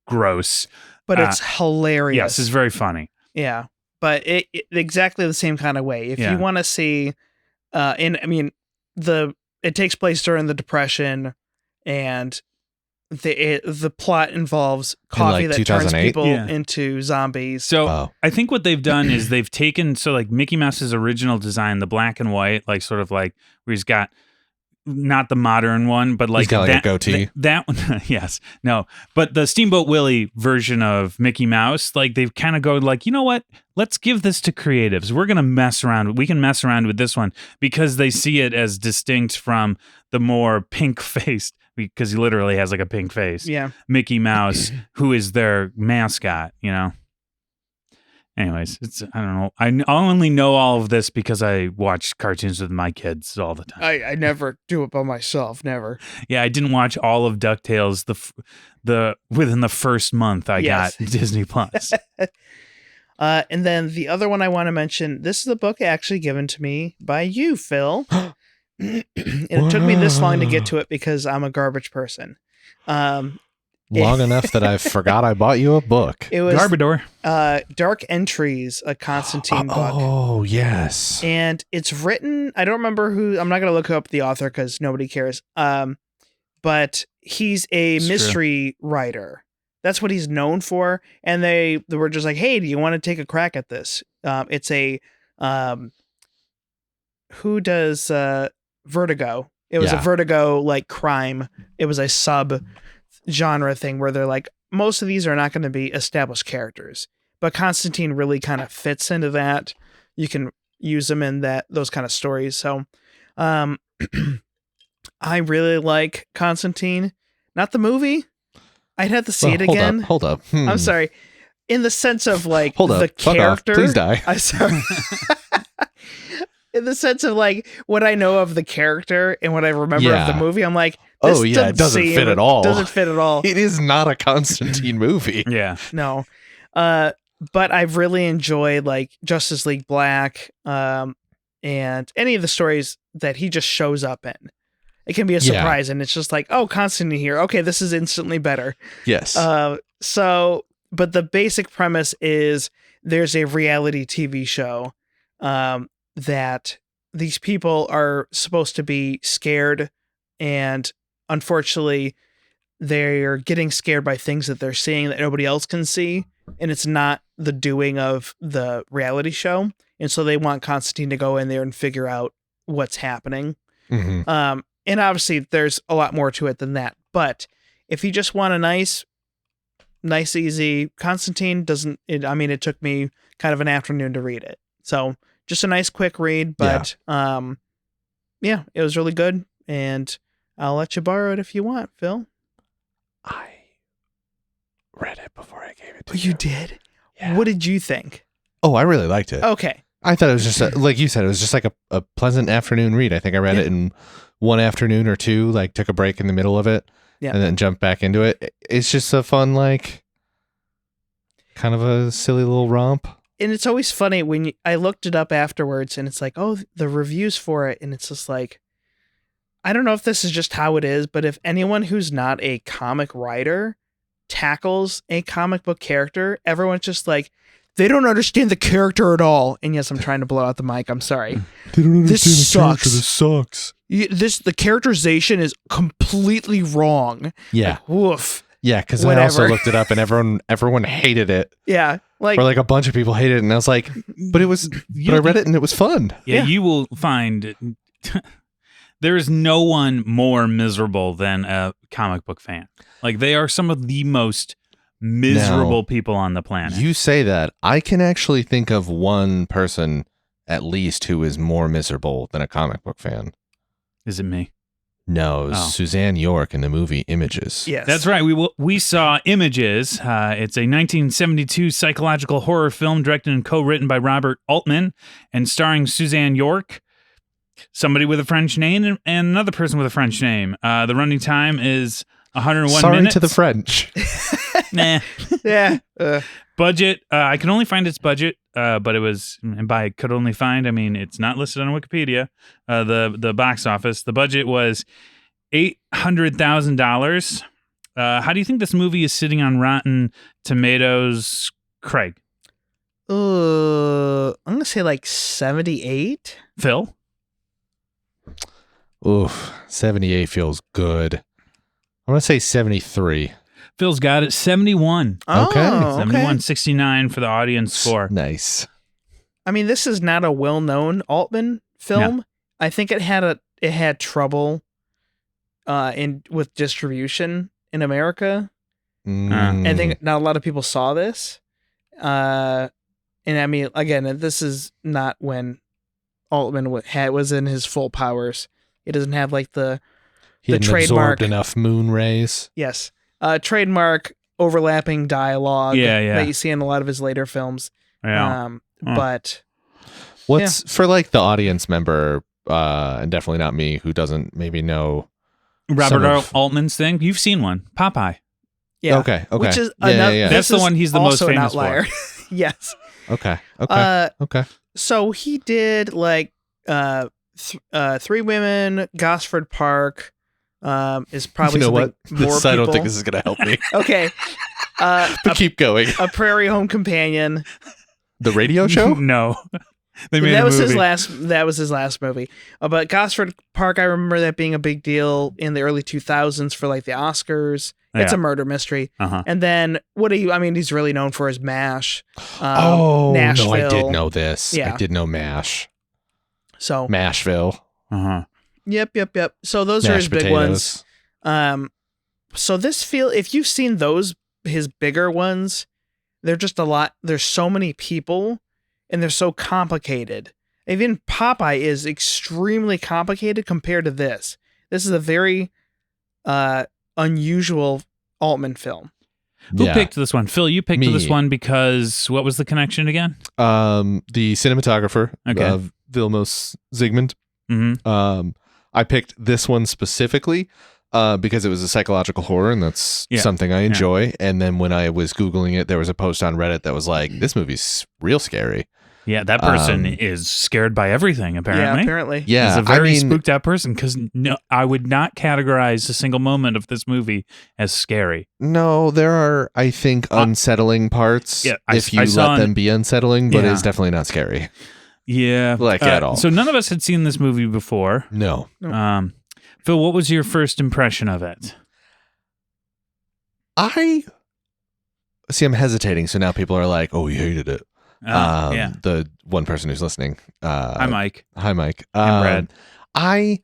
gross, but it's hilarious. Yes, it's very funny. Yeah, but it exactly the same kind of way. If you want to see, it takes place during the Depression. And the plot involves coffee that turns people into zombies. So I think what they've done is they've taken like Mickey Mouse's original design, the black and white, like sort of like where he's got not the modern one, but like he's got like a goatee. That one, yes, no, but the Steamboat Willie version of Mickey Mouse, like they've kind of go like, you know what? Let's give this to creatives. We're gonna mess around. We can mess around with this one because they see it as distinct from the more pink-faced, because he literally has like a pink face. Yeah, Mickey Mouse, who is their mascot. You know. Anyways, I don't know. I only know all of this because I watch cartoons with my kids all the time. I never do it by myself. Never. Yeah, I didn't watch all of DuckTales the within the first month I got Disney Plus. And then the other one I want to mention, this is a book actually given to me by you, Phil. And it took me this long to get to it because I'm a garbage person. Long enough that I forgot I bought you a book. It was Garbador. Dark Entries, a Constantine book. Oh, yes. And it's written, I don't remember who, I'm not going to look up the author because nobody cares. But he's a mystery writer. That's what he's known for. And they were just like, hey, do you want to take a crack at this? It's a who does Vertigo? It was a Yeah. Vertigo like crime. It was a sub genre thing where they're like, most of these are not going to be established characters, but Constantine really kind of fits into that. You can use them in those kind of stories. So, I really like Constantine, not the movie. I'd have to see it again. Hold up. I'm sorry. In the sense of like Hold up. the Fuck character. off. Please die. I'm sorry. In the sense of like what I know of the character and what I remember of the movie, I'm like, this it doesn't fit at all. Doesn't fit at all. It is not a Constantine movie. Yeah. No. But I've really enjoyed like Justice League Black, and any of the stories that he just shows up in. It can be a surprise, and it's just like, oh, Constantine here. Okay, this is instantly better. Yes. But the basic premise is there's a reality TV show that these people are supposed to be scared, and unfortunately, they're getting scared by things that they're seeing that nobody else can see, and it's not the doing of the reality show. And so they want Constantine to go in there and figure out what's happening. Mm-hmm. And obviously, there's a lot more to it than that. But if you just want a nice, easy Constantine, it took me kind of an afternoon to read it. So just a nice, quick read. But it was really good. And I'll let you borrow it if you want, Phil. I read it before I gave it to Oh, you did? Yeah. What did you think? Oh, I really liked it. Okay. I thought it was just, like you said, it was just like a pleasant afternoon read. I think I read it in one afternoon or two, like took a break in the middle of it and then jumped back into it. It's just a fun, like, kind of a silly little romp. And it's always funny when I looked it up afterwards and it's like, oh, the reviews for it. And it's just like, I don't know if this is just how it is, but if anyone who's not a comic writer tackles a comic book character, everyone's just like, they don't understand the character at all. And yes, I'm trying to blow out the mic. I'm sorry. They don't understand This the character. sucks. This sucks. The characterization is completely wrong. Yeah. Like, woof. Yeah, because I also looked it up and everyone hated it. Yeah. Or like a bunch of people hated it. And I was like, but I read it and it was fun. Yeah, you will find there is no one more miserable than a comic book fan. Like, they are some of the most miserable people on the planet. You say that. I can actually think of one person at least who is more miserable than a comic book fan. Is it me? No, Suzanne York in the movie Images. Yes. That's right. We saw Images. It's a 1972 psychological horror film directed and co-written by Robert Altman and starring Suzanne York, somebody with a French name, and another person with a French name. The running time is 101 Sorry minutes. to the French. Nah. Yeah. Budget. I can only find its budget, but it was, and by could only find, I mean it's not listed on Wikipedia. The box office. The budget was $800,000. How do you think this movie is sitting on Rotten Tomatoes, Craig? I'm gonna say like 78. Phil? Oof, 78 feels good. I'm going to say 73. Phil's got it. 71. Okay. 71.69 for the audience score. Nice. I mean, this is not a well-known Altman film. No. I think it had trouble with distribution in America. I think not a lot of people saw this. And I mean, again, this is not when Altman was in his full powers. It doesn't have like he hadn't trademark absorbed enough moon rays. Yes. Trademark overlapping dialogue Yeah. that you see in a lot of his later films. Yeah. But what's for like the audience member, and definitely not me, who doesn't maybe know Robert Altman's thing. You've seen one. Popeye. yeah. Okay. Which is Yeah, another, yeah. That's the one he's the most also an famous outlier. for. Yes. Okay. So he did like 3 Women, Gosford Park, is probably you know something what? more I don't people- think this is going to help me. Okay. But keep going. A Prairie Home Companion. The radio show? No. They made That a was movie. That was his last movie. But Gosford Park, I remember that being a big deal in the early 2000s for like the Oscars. It's Yeah. a murder mystery. Uh-huh. And then he's really known for his MASH. No, Nashville. I did know this. Yeah. I did know MASH. So Mashville. Uh-huh. Yep. So those are his Mashed big ones. potatoes. So if you've seen his bigger ones, they're just a lot. There's so many people, and they're so complicated. Even Popeye is extremely complicated compared to this. This is a very unusual Altman film. Who picked this one? Phil, you picked Me. this one because what was the connection again? The cinematographer, Okay. Vilmos Zsigmond. Mm-hmm. I picked this one specifically because it was a psychological horror, and that's something I enjoy. And then when I was Googling it, there was a post on Reddit that was like, this movie's real scary. Yeah, that person is scared by everything, apparently. Yeah, apparently. Yeah, He's a very spooked out person because I would not categorize a single moment of this movie as scary. No, there are, I think, unsettling parts if you let them be unsettling, but it's definitely not scary. Yeah. At all. So none of us had seen this movie before. No. Phil, what was your first impression of it? I'm hesitating, so now people are like, oh, you hated it. Yeah. The one person who's listening. Hi, Mike. Hi, Mike. And Brad. I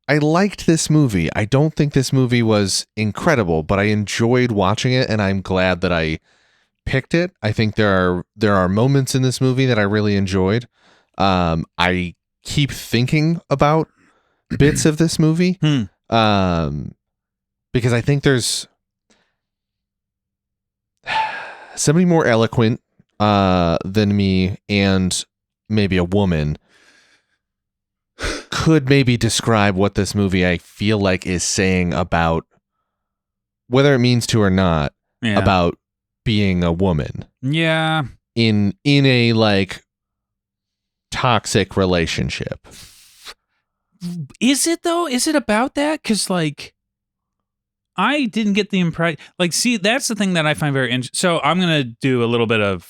liked this movie. I don't think this movie was incredible, but I enjoyed watching it, and I'm glad that I picked it. I think there are moments in this movie that I really enjoyed. I keep thinking about bits of this movie because I think there's somebody more eloquent than me, and maybe a woman could maybe describe what this movie I feel like is saying about, whether it means to or not, about being a woman. Yeah. In a like toxic relationship. Is it though? Is it about that? Because like, I didn't get the impression. Like, see, that's the thing that I find very interesting. So I'm gonna do a little bit of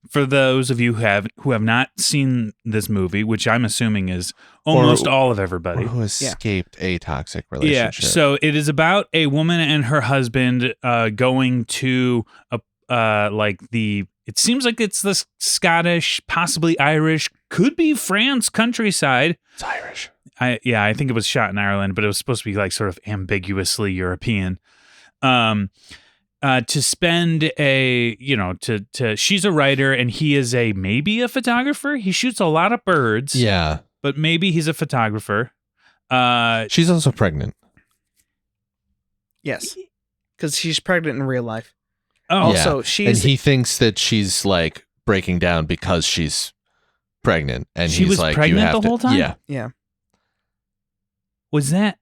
for those of you who have not seen this movie, which I'm assuming is almost all of everybody or who escaped a toxic relationship. Yeah. So it is about a woman and her husband going to it seems like it's the Scottish, possibly Irish, could be France countryside. It's Irish. I think it was shot in Ireland, but it was supposed to be like sort of ambiguously European. To spend she's a writer and he is maybe a photographer. He shoots a lot of birds. Yeah. But maybe he's a photographer. She's also pregnant. Yes. Because she's pregnant in real life. Oh, also, and he thinks that she's like breaking down because she's pregnant, and she was like, pregnant "You have the whole time." Yeah. Was that?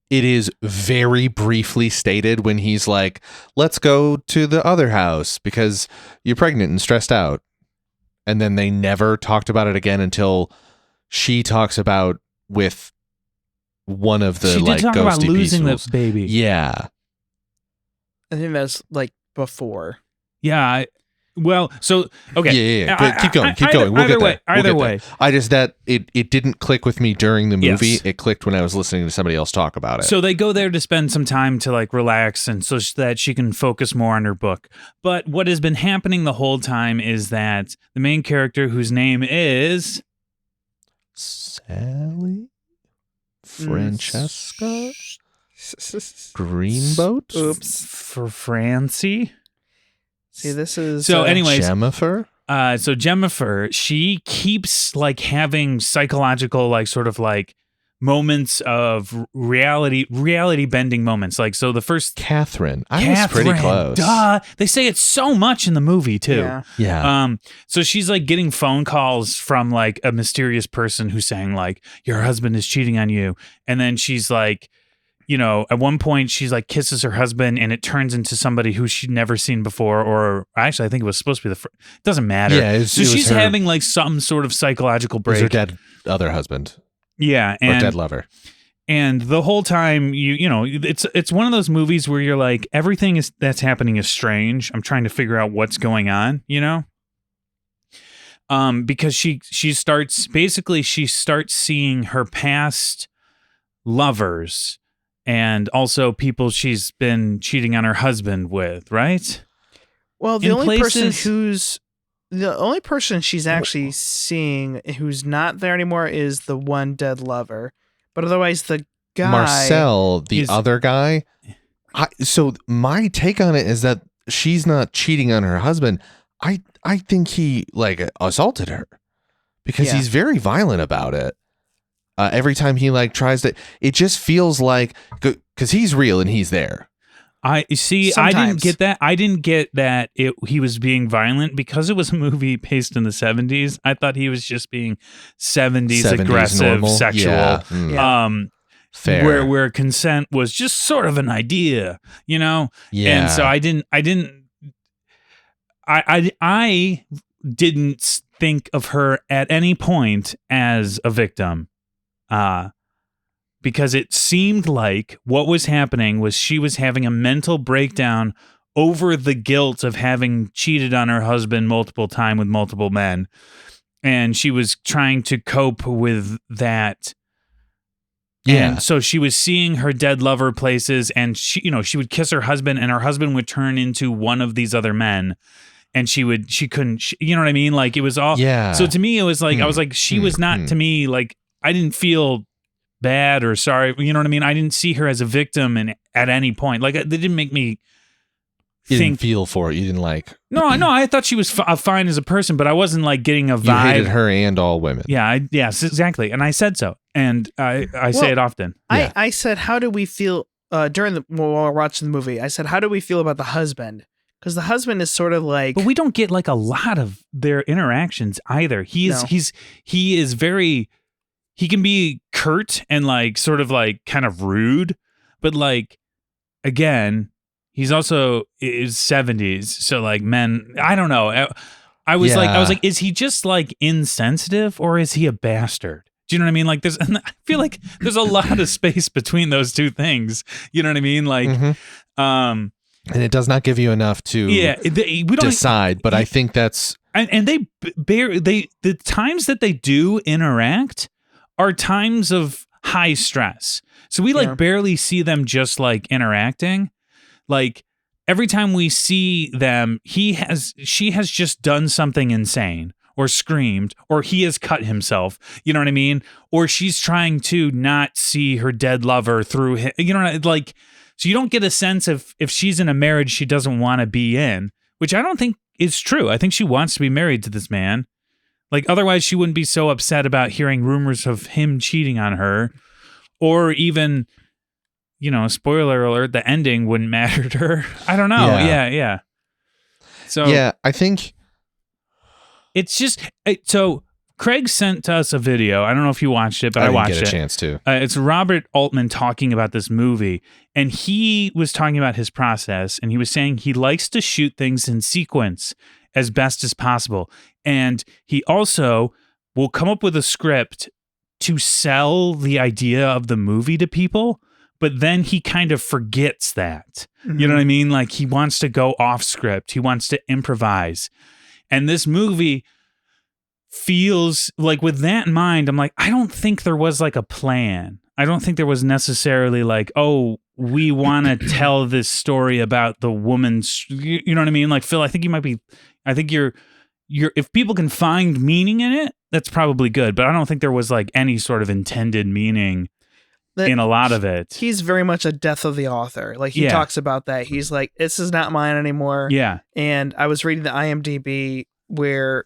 It is very briefly stated when he's like, "Let's go to the other house because you're pregnant and stressed out," and then they never talked about it again until she talks about with one of the she did talk ghosty about losing peaceful's. the baby. Yeah. I think that's like before. Yeah. Well, so okay. Yeah. Keep going. We'll get there. Either way. I just that it didn't click with me during the movie. Yes. It clicked when I was listening to somebody else talk about it. So they go there to spend some time to like relax and so that she can focus more on her book. But what has been happening the whole time is that the main character, whose name is Sally Francesca Greenboat. Oops. for Francie. See, this is So anyways, Jennifer. So Jennifer, she keeps like having psychological, like sort of like moments of reality bending moments. Like, so the first Catherine. I was pretty close. Duh. They say it so much in the movie too. Yeah. So she's like getting phone calls from like a mysterious person who's saying like, your husband is cheating on you. And then she's like, you know, at one point she's like kisses her husband and it turns into somebody who she'd never seen before, or actually I think it was supposed to be it doesn't matter. Yeah. So she's having like some sort of psychological break. It was her dead other husband. Yeah. Or dead lover. And the whole time you know, it's one of those movies where you're like, everything that's happening is strange. I'm trying to figure out what's going on, you know? Because she starts seeing her past lovers and also people she's been cheating on her husband with, right? Well, the in only person places- who's The only person she's actually seeing who's not there anymore is the one dead lover. But otherwise, the guy... Marcel, the is- other guy. So my take on it is that she's not cheating on her husband. I think he like assaulted her because he's very violent about it. Every time he like tries to, it just feels like because he's real and he's there. I see. Sometimes. I didn't get that. I didn't get that he was being violent because it was a movie based in the 70s. I thought he was just being 70s aggressive, normal. sexual. Yeah. Fair. Where consent was just sort of an idea, you know? Yeah. And so I didn't think of her at any point as a victim. Because it seemed like what was happening was she was having a mental breakdown over the guilt of having cheated on her husband multiple times with multiple men. And she was trying to cope with that. Yeah. And so she was seeing her dead lover places, and she would kiss her husband, and her husband would turn into one of these other men. And she couldn't, you know what I mean? Like it was all. Yeah. So to me, it was like, I was like, she was not to me, like, I didn't feel bad or sorry. You know what I mean? I didn't see her as a victim at any point. Like, they didn't make me didn't feel for it. You didn't like. No, I thought she was fine as a person, but I wasn't like getting a vibe. You hated her and all women. Yeah, yes, exactly. And I said so. And I say it often. Yeah. I said, how do we feel while we're watching the movie? I said, how do we feel about the husband? Because the husband is sort of like... But we don't get like a lot of their interactions either. He is very... He can be curt and like sort of like kind of rude, but like, again, he's also is 70s. So like men, I don't know. I was like, is he just like insensitive or is he a bastard? Do you know what I mean? Like and I feel like there's a lot of space between those two things. You know what I mean? Like, and it does not give you enough to we don't decide, but I think that's... And the times that they do interact are times of high stress. So we like barely see them just like interacting. Like every time we see them, she has just done something insane or screamed or he has cut himself. You know what I mean? Or she's trying to not see her dead lover through him. You know, like, so you don't get a sense of if she's in a marriage she doesn't want to be in, which I don't think is true. I think she wants to be married to this man. Like, otherwise she wouldn't be so upset about hearing rumors of him cheating on her, or even, you know, spoiler alert, the ending wouldn't matter to her. I don't know. Yeah. So yeah, I think it's just, so Craig sent us a video. I don't know if you watched it, but I watched it. I didn't get a chance to. It's Robert Altman talking about this movie, and he was talking about his process, and he was saying he likes to shoot things in sequence as best as possible. And he also will come up with a script to sell the idea of the movie to people, but then he kind of forgets that. You know what I mean? Like he wants to go off script. He wants to improvise. And this movie feels like, with that in mind, I'm like, I don't think there was like a plan. I don't think there was necessarily like, oh, we want to tell this story about the woman's, you know what I mean? Like, Phil, I think you're, if people can find meaning in it, that's probably good. But I don't think there was like any sort of intended meaning in a lot of it. He's very much a death of the author. Like he talks about that. He's like, this is not mine anymore. Yeah. And I was reading the IMDb where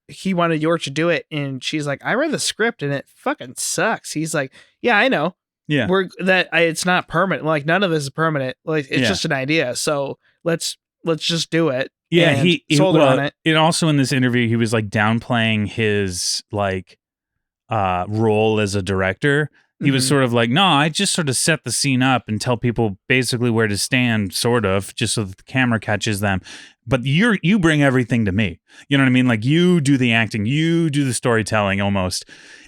he wanted York to do it, and she's like, I read the script and it fucking sucks. He's like, yeah, I know. Yeah. It's not permanent. Like none of this is permanent. Like it's just an idea. So let's just do it. Yeah, and he sold her on it. And also in this interview, he was like downplaying his like role as a director. He was sort of like, no, I just sort of set the scene up and tell people basically where to stand, sort of, just so that the camera catches them. But you bring everything to me. You know what I mean? Like you do the acting, you do the storytelling almost.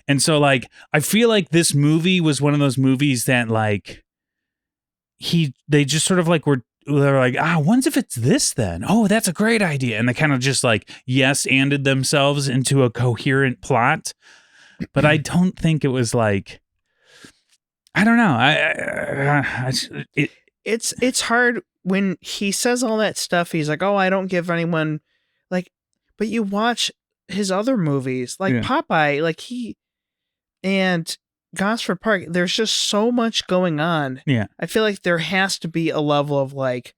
And so like, I feel like this movie was one of those movies that like they just sort of like they're like, when's if it's this then? Oh, that's a great idea. And they kind of just like yes-anded themselves into a coherent plot. But I don't think it was like, I don't know. It's hard when he says all that stuff. He's like, oh, I don't give anyone, like, But you watch his other movies, like Popeye, like and Gosford Park, there's just so much going on. Yeah. I feel like there has to be a level of like,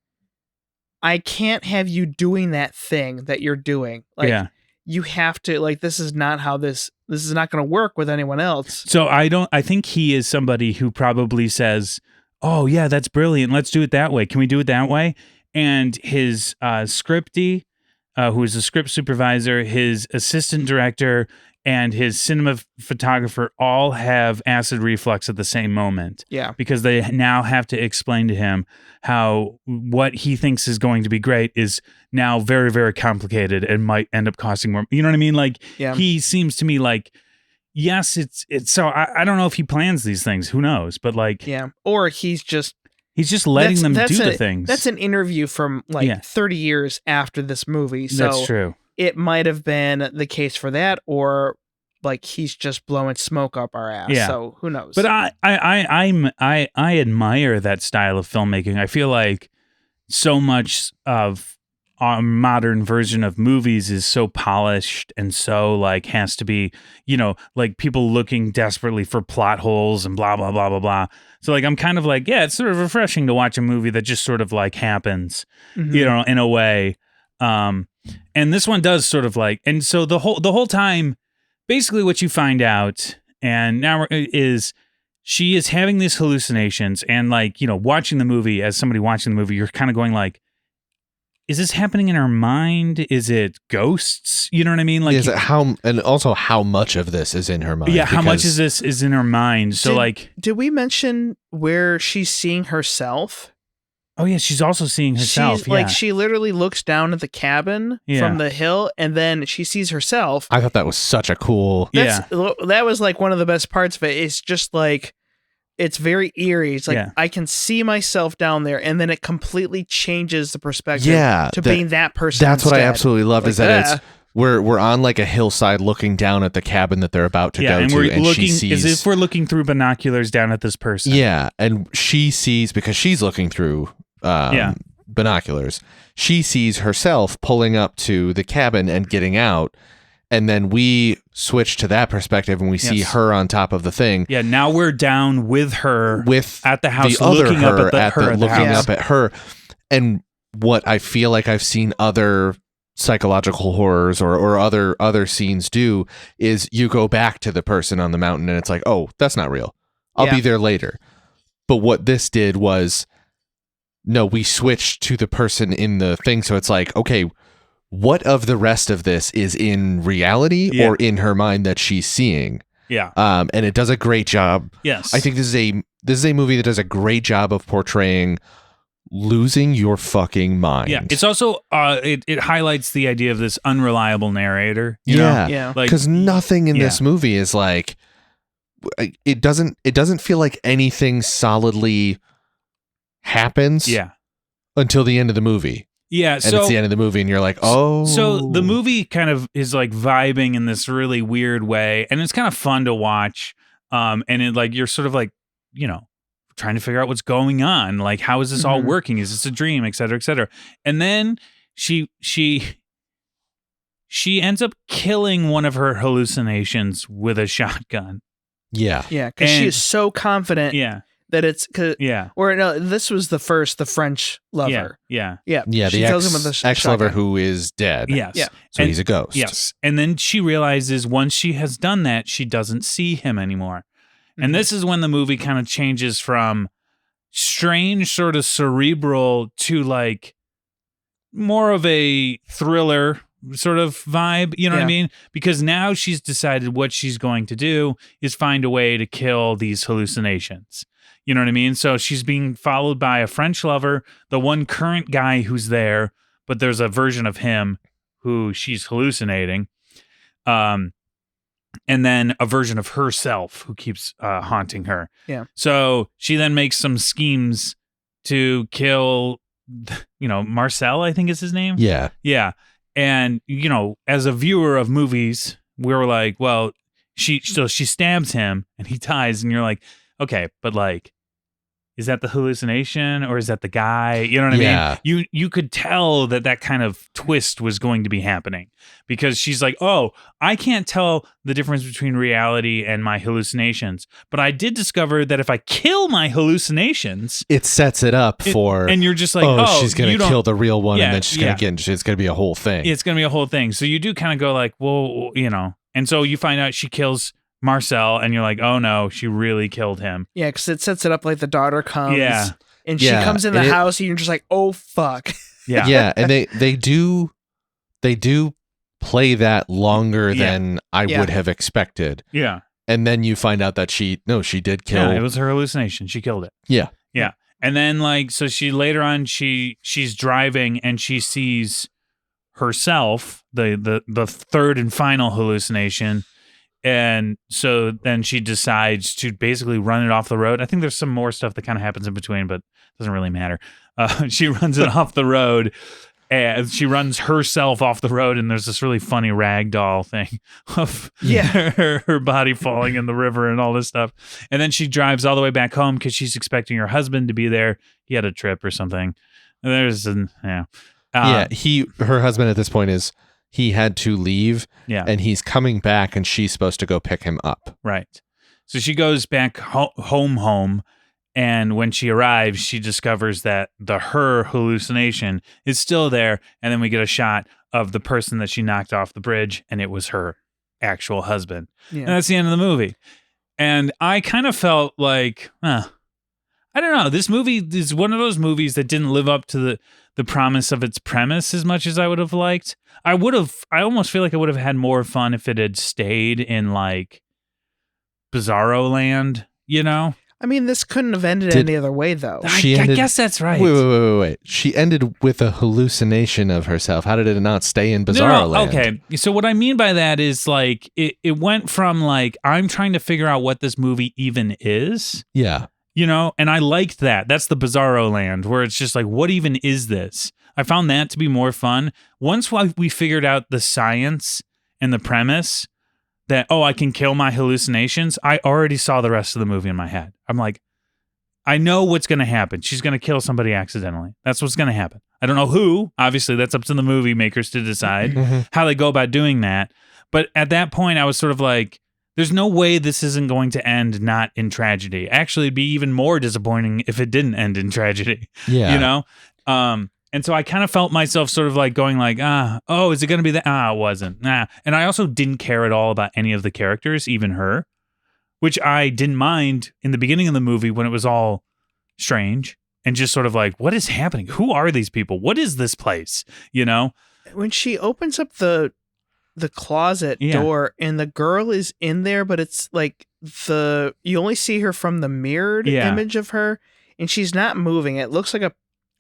I can't have you doing that thing that you're doing. Like, you have to, like, this is not how this is not going to work with anyone else. So I think he is somebody who probably says, oh yeah, that's brilliant. Let's do it that way. Can we do it that way? And his scripty, who is a script supervisor, his assistant director, and his cinema photographer all have acid reflux at the same moment. Yeah. Because they now have to explain to him how what he thinks is going to be great is now very, very complicated and might end up costing more. You know what I mean? Like, he seems to me like, yes, it's so I don't know if he plans these things. Who knows? But like, or he's just letting them do the things. That's an interview from like 30 years after this movie. So that's true. It might have been the case for that, or like he's just blowing smoke up our ass. Yeah. So who knows? But I admire that style of filmmaking. I feel like so much of our modern version of movies is so polished and so like has to be, like people looking desperately for plot holes and blah, blah, blah, blah, blah. So like, I'm kind of like, it's sort of refreshing to watch a movie that just sort of like happens, in a way. And this one does sort of like, and so the whole time, basically what you find out, and now is she is having these hallucinations, and like, watching the movie, as somebody watching the movie, you're kind of going like, is this happening in her mind? Is it ghosts? You know what I mean? Like, is it and also how much of this is in her mind? Yeah, how much is this is in her mind? So did we mention where she's seeing herself? Oh yeah, she's also seeing herself. Like, she literally looks down at the cabin from the hill, and then she sees herself. I thought that was such a cool. That was like one of the best parts of it. It's just like, it's very eerie. It's like, I can see myself down there, and then it completely changes the perspective to being that person. That's instead. what I absolutely loved, like, is that it's we're on like a hillside looking down at the cabin that they're about to go and to, we're and looking she sees, as if we're looking through binoculars down at this person. Yeah, and she sees, because she's looking through binoculars, she sees herself pulling up to the cabin and getting out, and then we switch to that perspective and we see her on top of the thing. Yeah, now we're down with her at the house, the other looking her up at her looking up at her. And what I feel like I've seen other psychological horrors or other scenes do is you go back to the person on the mountain and it's like, oh, that's not real. I'll be there later. But what this did was, no, we switched to the person in the thing. So it's like, okay, what of the rest of this is in reality or in her mind that she's seeing? Yeah. And it does a great job. Yes. I think this is a movie that does a great job of portraying losing your fucking mind. Yeah. It's also it highlights the idea of this unreliable narrator. You know? Yeah. Because nothing in this movie is like, it doesn't feel like anything solidly happens until the end of the movie. Yeah, and it's the end of the movie, and you're like, oh. So the movie kind of is like vibing in this really weird way, and it's kind of fun to watch. And it like you're sort of like, trying to figure out what's going on. Like, how is this all working? Is this a dream, et cetera, et cetera? And then she ends up killing one of her hallucinations with a shotgun. Yeah, because she is so confident. Yeah. That it's or no, this was the French lover. The she tells him with the ex-lover who is dead. Yes, so he's a ghost. Yes, and then she realizes once she has done that, she doesn't see him anymore, and this is when the movie kind of changes from strange, sort of cerebral to like more of a thriller sort of vibe, you know what I mean? Because now she's decided what she's going to do is find a way to kill these hallucinations. You know what I mean? So she's being followed by a French lover, the one current guy who's there, but there's a version of him who she's hallucinating. And then a version of herself who keeps haunting her. Yeah. So she then makes some schemes to kill, Marcel, I think is his name. Yeah. Yeah. And, as a viewer of movies, we were like, well, she stabs him and he dies. And you're like, okay, but like, is that the hallucination or is that the guy? You know what I mean? You could tell that kind of twist was going to be happening because she's like, oh, I can't tell the difference between reality and my hallucinations. But I did discover that if I kill my hallucinations, it sets it up for, and you're just like, oh, she's going to kill the real one, and then she's going to get, it's going to be a whole thing. It's going to be a whole thing. So you do kind of go like, well, you know, and so you find out she kills Marcel, and you're like, oh no, she really killed him. Yeah, because it sets it up like the daughter comes. Yeah. And she comes in the house, and you're just like, oh fuck. Yeah. Yeah, and they do play that longer than I would have expected. Yeah. And then you find out that she did kill. Yeah, it was her hallucination. She killed it. Yeah. Yeah. And then like, so she later on, she's driving and she sees herself, the third and final hallucination. And so then she decides to basically run it off the road. I think there's some more stuff that kind of happens in between, but it doesn't really matter. She runs it off the road, and she runs herself off the road. And there's this really funny ragdoll thing of her body falling in the river and all this stuff. And then she drives all the way back home because she's expecting her husband to be there. He had a trip or something. And her husband at this point he had to leave, and he's coming back, and she's supposed to go pick him up. Right. So she goes back home, and when she arrives, she discovers that her hallucination is still there, and then we get a shot of the person that she knocked off the bridge, and it was her actual husband. Yeah. And that's the end of the movie. And I kind of felt like, I don't know, this movie is one of those movies that didn't live up to the promise of its premise as much as I would have liked. I almost feel like I would have had more fun if it had stayed in like Bizarro Land, you know? I mean, this couldn't have ended any other way, though. I guess that's right. Wait. She ended with a hallucination of herself. How did it not stay in Bizarro Land? Okay. So what I mean by that is like, it went from like, I'm trying to figure out what this movie even is. Yeah. You know, and I liked that. That's the Bizarro Land, where it's just like, what even is this? I found that to be more fun. Once we figured out the science and the premise that, I can kill my hallucinations, I already saw the rest of the movie in my head. I'm like, I know what's going to happen. She's going to kill somebody accidentally. That's what's going to happen. I don't know who. Obviously, that's up to the movie makers to decide how they go about doing that. But at that point, I was sort of like, there's no way this isn't going to end not in tragedy. Actually, it'd be even more disappointing if it didn't end in tragedy. Yeah. You know? And so I kind of felt myself sort of like going like, is it going to be that? It wasn't. And I also didn't care at all about any of the characters, even her, which I didn't mind in the beginning of the movie when it was all strange and just sort of like, what is happening? Who are these people? What is this place? You know? When she opens up the closet door and the girl is in there, but it's like you only see her from the mirrored image of her, and she's not moving. It looks like a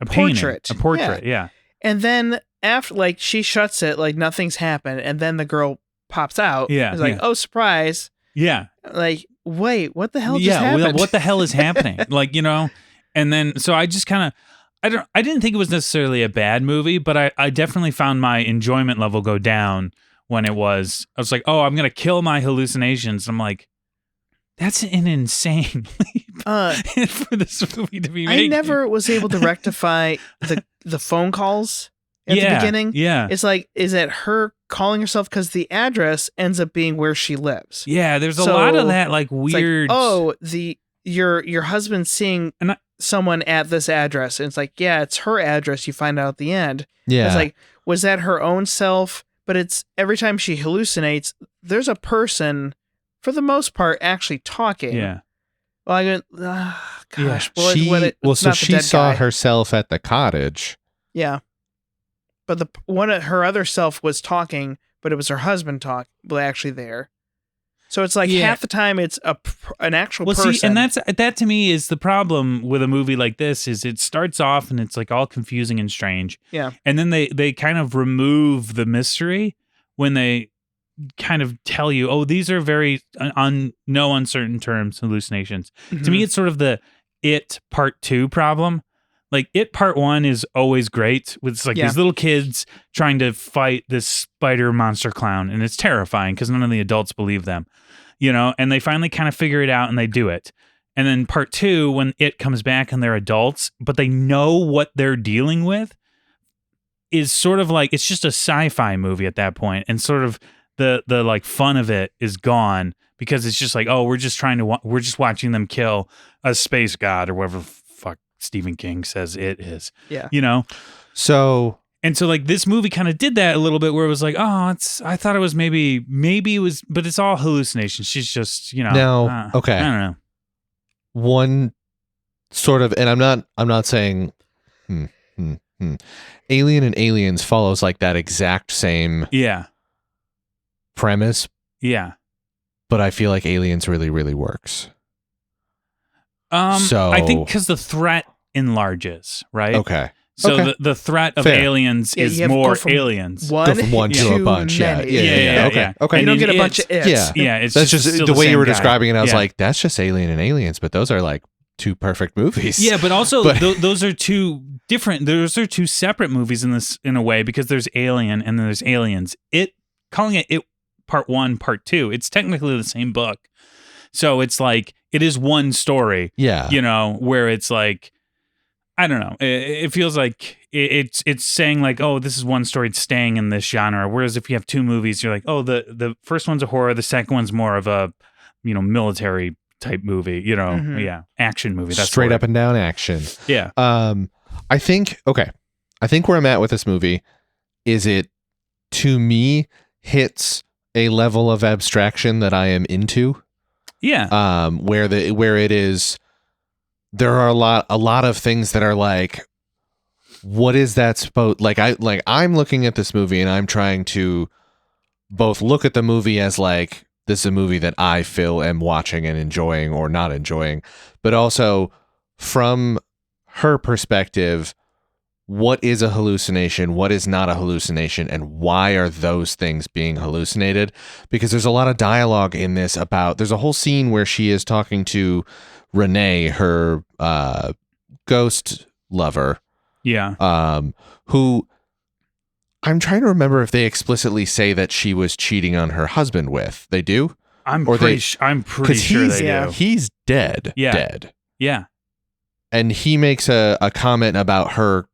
portrait. Painting, a portrait, yeah. And then after, like, she shuts it, like nothing's happened, and then the girl pops out. Yeah, it's like, oh, surprise. Yeah. Like, wait, what the hell just happened? What the hell is happening? Like, you know, and then so I just kind of, I didn't think it was necessarily a bad movie, but I definitely found my enjoyment level go down when I was like, I'm going to kill my hallucinations. I'm like, that's an insane leap for this movie to be making. I never was able to rectify the phone calls at the beginning. Yeah. It's like, is it her calling herself because the address ends up being where she lives? Yeah, there's a lot of that like weird. Like, your husband's seeing someone at this address. And it's like, yeah, it's her address. You find out at the end. Yeah. It's like, was that her own self? But it's every time she hallucinates, there's a person, for the most part, actually talking. Yeah. Well, I go, gosh. Yeah. Well, she saw herself at the cottage. Yeah. But her other self was talking, but it was her husband actually there. So it's like half the time it's an actual person. See, and that to me is the problem with a movie like this is it starts off and it's like all confusing and strange. Yeah. And then they kind of remove the mystery when they kind of tell you, these are very no uncertain terms hallucinations. Mm-hmm. To me, it's sort of the It Part 2 problem. Like It Part 1 is always great with these little kids trying to fight this spider monster clown, and it's terrifying because none of the adults believe them, you know, and they finally kind of figure it out and they do it. And then part 2, when it comes back and they're adults, but they know what they're dealing with, is sort of like, it's just a sci-fi movie at that point, and sort of the like fun of it is gone, because it's just like, oh, we're just watching them kill a space god or whatever the fuck Stephen King says it is. Yeah. You know? So like this movie kind of did that a little bit, where it was like, oh, I thought it was maybe it was, but it's all hallucination. She's just, now, okay. I don't know. One sort of, and I'm not saying Alien and Aliens follows like that exact same premise. Yeah. But I feel like Aliens really, really works. So I think because the threat enlarges, right? Okay. So okay. the threat of Fair. aliens is more aliens. Go from one to a bunch. Yeah. Okay. You don't get a bunch of ifs. Yeah. It's that's just the way you were describing it. I was like, that's just Alien and Aliens, but those are like two perfect movies. Yeah, but also those are two different. Those are two separate movies in a way, because there's Alien and then there's Aliens. Calling it Part 1, Part 2. It's technically the same book, so it's like it is one story. Yeah, where it's like, I don't know. It feels like it's saying like, oh, this is one story. It's staying in this genre. Whereas if you have two movies, you're like, oh, the first one's a horror, the second one's more of a military type movie, action movie. That's straight up and down action. Yeah. I think where I'm at with this movie is it, to me, hits a level of abstraction that I am into. Yeah. Where it is, there are a lot of things that are like, what is that supposed, I'm looking at this movie and I'm trying to both look at the movie as like, this is a movie that I am watching and enjoying or not enjoying, but also from her perspective, what is a hallucination, what is not a hallucination, and why are those things being hallucinated? Because there's a lot of dialogue in this there's a whole scene where she is talking to Renee, her ghost lover. Yeah. Who I'm trying to remember if they explicitly say that she was cheating on her husband with. They do? I'm pretty sure they do. He's dead. Yeah. Dead. Yeah. And he makes a comment about her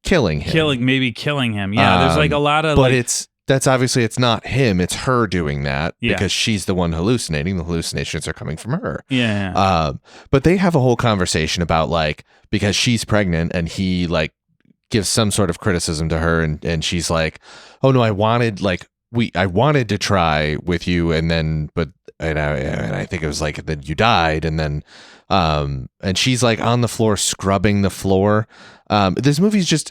killing him. Maybe killing him. Yeah, there's like a lot of... But that's obviously, it's not him. It's her doing that Yeah. because she's the one hallucinating. The hallucinations are coming from her. Yeah. But they have a whole conversation about like, because she's pregnant and he like gives some sort of criticism to her, and she's like, oh no, I wanted to try with you, and then and I think it was like, then you died, and then and she's like on the floor scrubbing the floor. This movie's just,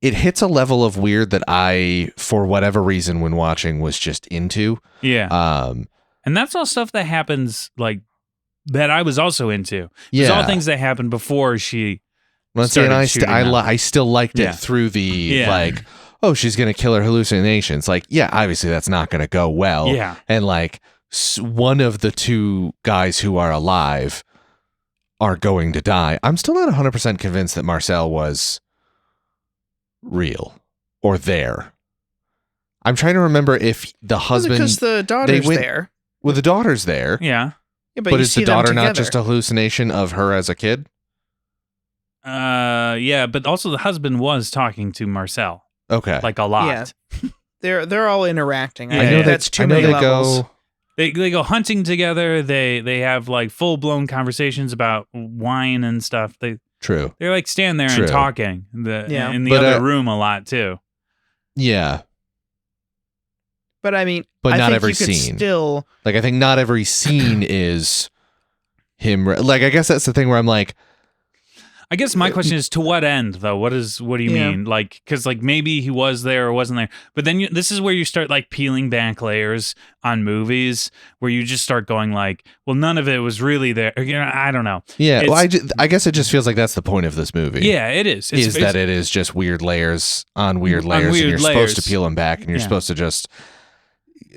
it hits a level of weird that I, for whatever reason when watching, was just into. Yeah. And that's all stuff that happens, like, that I was also into. It's all things that happened before she started shooting them. I still liked it through the, like, oh, she's going to kill her hallucinations. Like, yeah, obviously that's not going to go well. Yeah. And, like, one of the two guys who are alive are going to die. I'm still not 100% convinced that Marcel was real or there. I'm trying to remember if the husband... because the daughter's there. Well, the daughter's there. Yeah. But is the daughter not just a hallucination of her as a kid? Yeah, but also the husband was talking to Marcel. Okay. Like a lot. Yeah. They're all interacting. Yeah, I know that's too many levels. They go hunting together. They have like full blown conversations about wine and stuff. True. They're like standing there and talking in the other room a lot too. Yeah. But I mean, but not think every you could scene. Still, like I think not every scene is him. Like I guess that's the thing where I'm like, I guess my question is, to what end though? What do you mean? Like, because like maybe he was there or wasn't there, but then this is where you start like peeling back layers on movies, where you just start going like, well, none of it was really there. I don't know. Yeah, well, I guess it just feels like that's the point of this movie. Yeah, it is. It's that it is just weird layers on weird layers, and you're supposed to peel them back, and you're supposed to just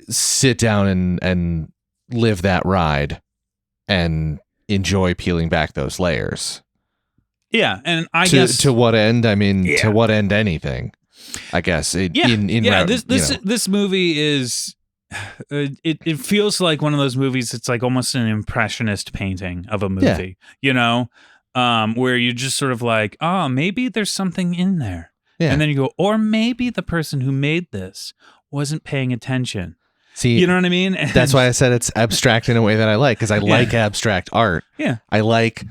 sit down and live that ride and enjoy peeling back those layers. Yeah, and I guess to what end? I mean, to what end? Anything, I guess. This movie is it feels like one of those movies. It's like almost an impressionist painting of a movie, where you're just sort of like, oh, maybe there's something in there. Yeah. And then you go, or maybe the person who made this wasn't paying attention. See, you know what I mean? And that's why I said it's abstract in a way that I like, because I like abstract art. Yeah. I like,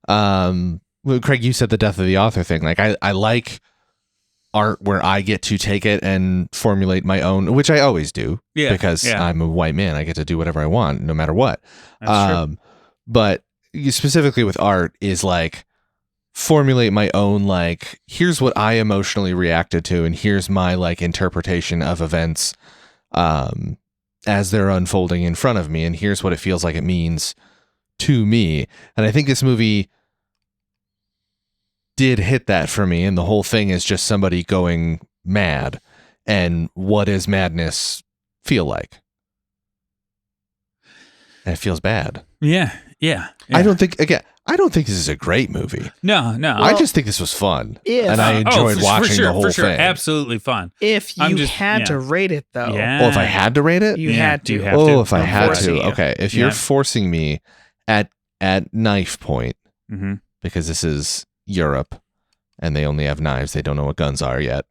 Craig, you said the death of the author thing. Like, I like art where I get to take it and formulate my own, which I always do, because I'm a white man. I get to do whatever I want, no matter what. That's true. But specifically with art is like, formulate my own, like, here's what I emotionally reacted to, and here's my like interpretation of events as they're unfolding in front of me, and here's what it feels like it means to me. And I think this movie did hit that for me, and the whole thing is just somebody going mad. And what does madness feel like? And it feels bad. Yeah. I don't think this is a great movie. No. I just think this was fun. Yeah. And I enjoyed watching the whole thing. Absolutely fun. If you had to rate it, though. Yeah. Oh, if I had to rate it? You had to. If I had to. Okay. If you're forcing me at knife point, because this is Europe and they only have knives, they don't know what guns are yet.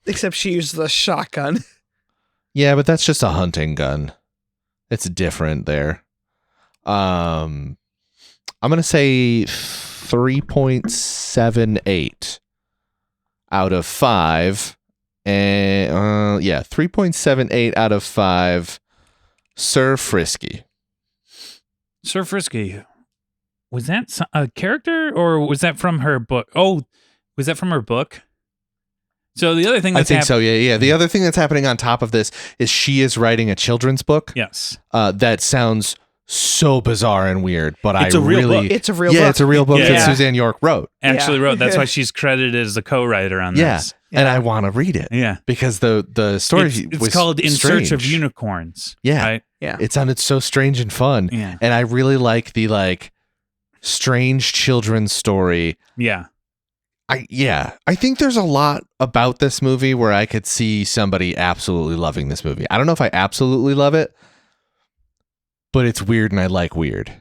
Except she used the shotgun. Yeah, but that's just a hunting gun. It's different there. I'm going to say 3.78 out of 5. And 3.78 out of 5. Sir Frisky. Sir Frisky. Was that a character, or was that from her book? Oh, was that from her book? So the other thing that's I think so, yeah. The other thing that's happening on top of this is she is writing a children's book. Yes. That sounds so bizarre and weird, but it's a real book. It's a real book. Yeah, it's a real book that Suzanne York wrote. Actually wrote. That's why she's credited as a co-writer on this. Yeah. And I want to read it. Yeah. Because the story it's was called In strange. Search of Unicorns. Yeah. Right? Yeah. It sounded so strange and fun. Yeah. And I really like the like strange children's story. Yeah. I think there's a lot about this movie where I could see somebody absolutely loving this movie. I don't know if I absolutely love it, but it's weird and I like weird.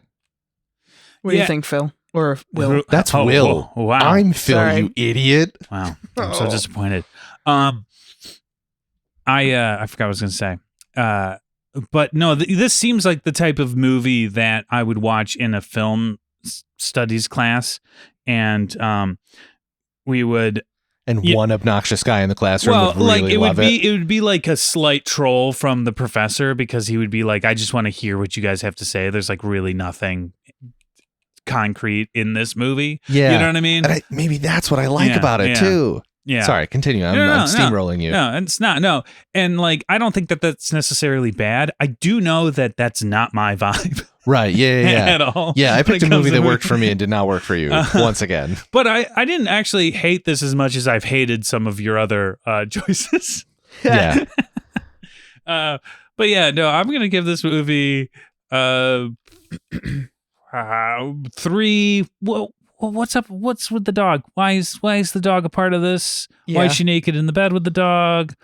What do you think, Phil? Or Will? That's Will. Wow. I'm Phil, Sorry. you idiot. Wow. I'm so disappointed. I forgot what I was going to say. But no, this seems like the type of movie that I would watch in a film studies class, and we would. And one obnoxious guy in the classroom would really love it. It would be like a slight troll from the professor, because he would be like, I just want to hear what you guys have to say. There's like really nothing concrete in this movie. Yeah. You know what I mean? And maybe that's what I like about it too. Yeah. Sorry, continue. I'm steamrolling you. No, it's not. No. And like, I don't think that that's necessarily bad. I do know that that's not my vibe. Right. Yeah. At all. Yeah. I picked a movie that worked for me and did not work for you once again. But I didn't actually hate this as much as I've hated some of your other choices. Yeah. But yeah, no, I'm going to give this movie 3. Well, what's up? What's with the dog? Why is the dog a part of this? Yeah. Why is she naked in the bed with the dog?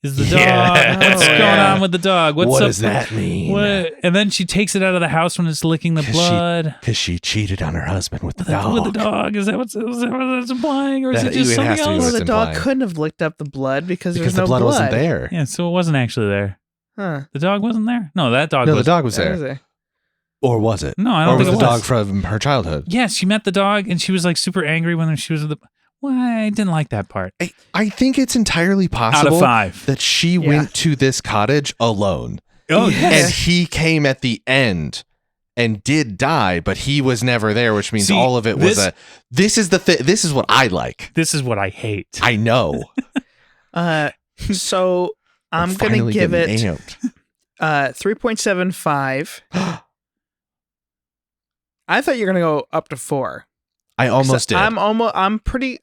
Is the dog? What's going on with the dog? What does that mean? And then she takes it out of the house when it's licking the blood. Because she cheated on her husband with the dog. With the dog? Is that what that's implying, or is it just something else? Well, the dog couldn't have licked up the blood because there's no the blood wasn't there. Yeah, so it wasn't actually there. Huh? The dog wasn't there. No, that dog. No, was. the dog was there. Or was it? No, I don't think it was. Or was the dog from her childhood? Yes, she met the dog and she was like super angry when she was with the. Well, I didn't like that part. I think it's entirely possible out of 5 that she went to this cottage alone. Oh, yes. And he came at the end and did die, but he was never there, which means all of it was this is this is what I like. This is what I hate. I know. So I'm going to give it 3.75. I thought you were going to go up to 4. I almost did. I'm pretty,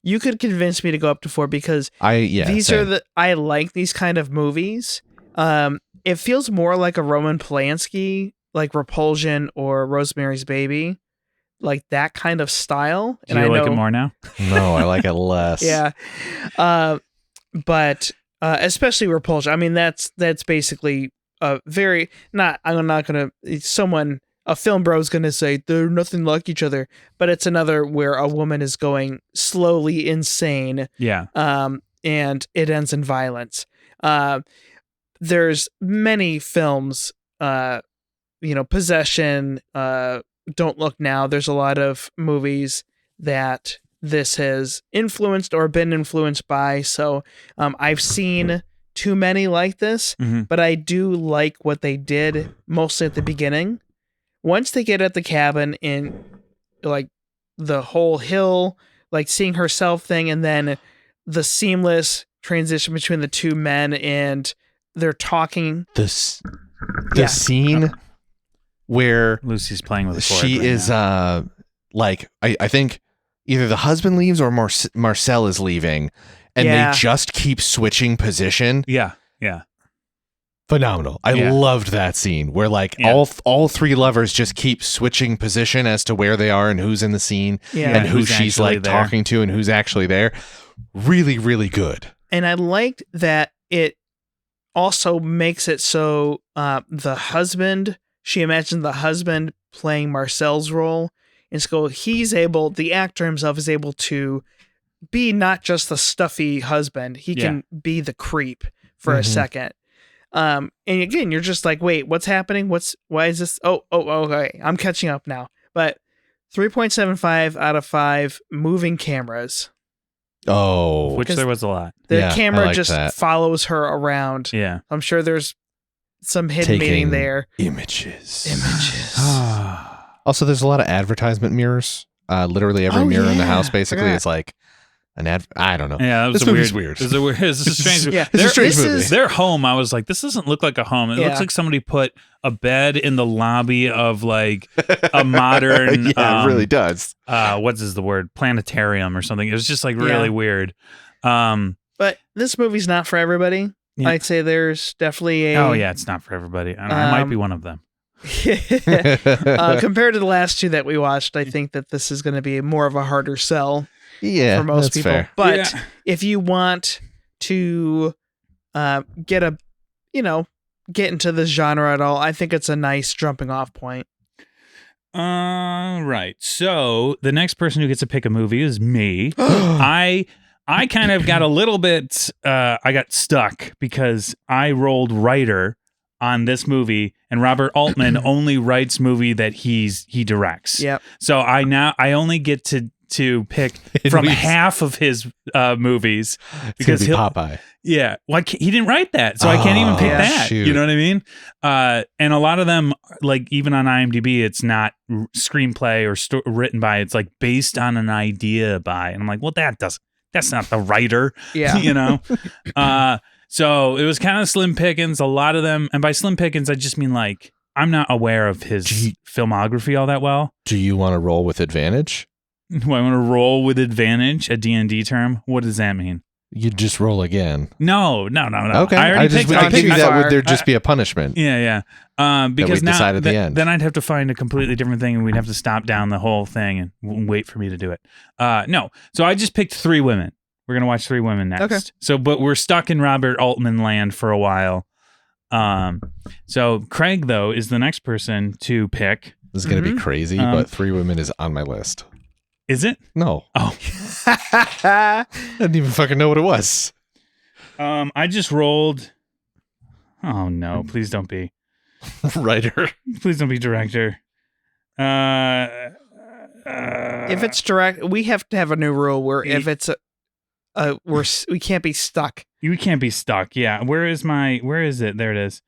you could convince me to go up to 4 because I like these kind of movies. It feels more like a Roman Polanski, like Repulsion or Rosemary's Baby, like that kind of style. Do you like it more now? No, I like it less. Yeah. But especially repulsion. I mean, that's basically very not. I'm not gonna. A film bro is gonna say they're nothing like each other, but it's another where a woman is going slowly insane. Yeah. And it ends in violence. There's many films. Possession. Don't Look Now. There's a lot of movies that this has influenced or been influenced by. So I've seen too many like this, but I do like what they did mostly at the beginning. Once they get at the cabin in like the whole hill, like seeing herself thing, and then the seamless transition between the two men and they're talking. The scene where Lucy's playing with a cord she right is now. I think either the husband leaves or Marcel is leaving, and they just keep switching position. Yeah. Phenomenal. I loved that scene where all three lovers just keep switching position as to where they are and who's in the scene and who she's like there, talking to and who's actually there. Really, really good. And I liked that it also makes it so she imagined the husband playing Marcel's role. And so the actor himself is able to be not just the stuffy husband. He can be the creep for a second. And again, you're just like, wait, what's happening? Why is this? Oh, okay. I'm catching up now. But 3.75 out of 5 moving cameras. Oh, which there was a lot. The camera just follows her around. Yeah. I'm sure there's some hidden meaning there. Images. Also, there's a lot of advertisement mirrors. Literally every mirror in the house basically is like an ad. I don't know. Yeah, that was weird. It's a strange movie. Yeah, it's a strange movie. Their home, I was like, this doesn't look like a home. It looks like somebody put a bed in the lobby of like a modern it really does. What is the word? Planetarium or something. It was just like really weird. But this movie's not for everybody. Yeah. I'd say there's definitely it's not for everybody. I might be one of them. Compared to the last two that we watched, I think that this is going to be more of a harder sell for most people. Fair. But if you want to get into this genre at all, I think it's a nice jumping off point. Right. So the next person who gets to pick a movie is me. I kind of got a little bit, I got stuck because I rolled writer on this movie, and Robert Altman only writes movie that he directs. Yep. So I only get to pick from half of his movies because he'll Popeye. Yeah, he didn't write that, so I can't even pick that. Shoot. You know what I mean? And a lot of them, like even on IMDb, it's not screenplay or written by. It's like based on an idea by, and I'm like, well, that's not the writer. Yeah, you know. So it was kind of slim pickings. A lot of them, and by slim pickings, I just mean like I'm not aware of his filmography all that well. Do you want to roll with advantage? Do I want to roll with advantage? A D&D term? What does that mean? You just roll again. No. Okay, I already picked. I figured that would there just be a punishment. Yeah. Because now decide at the end. Then I'd have to find a completely different thing, and we'd have to stop down the whole thing and wait for me to do it. No. So I just picked 3 women. We're gonna watch 3 women next. Okay. So, but we're stuck in Robert Altman land for a while. So Craig though is the next person to pick. This is gonna be crazy, but 3 women is on my list. Is it? No. Oh. I didn't even fucking know what it was. I just rolled. Oh no! Please don't be writer. Please don't be director. If it's direct, we have to have a new rule where if it's we can't be stuck. You can't be stuck. Yeah. Where is it? There it is.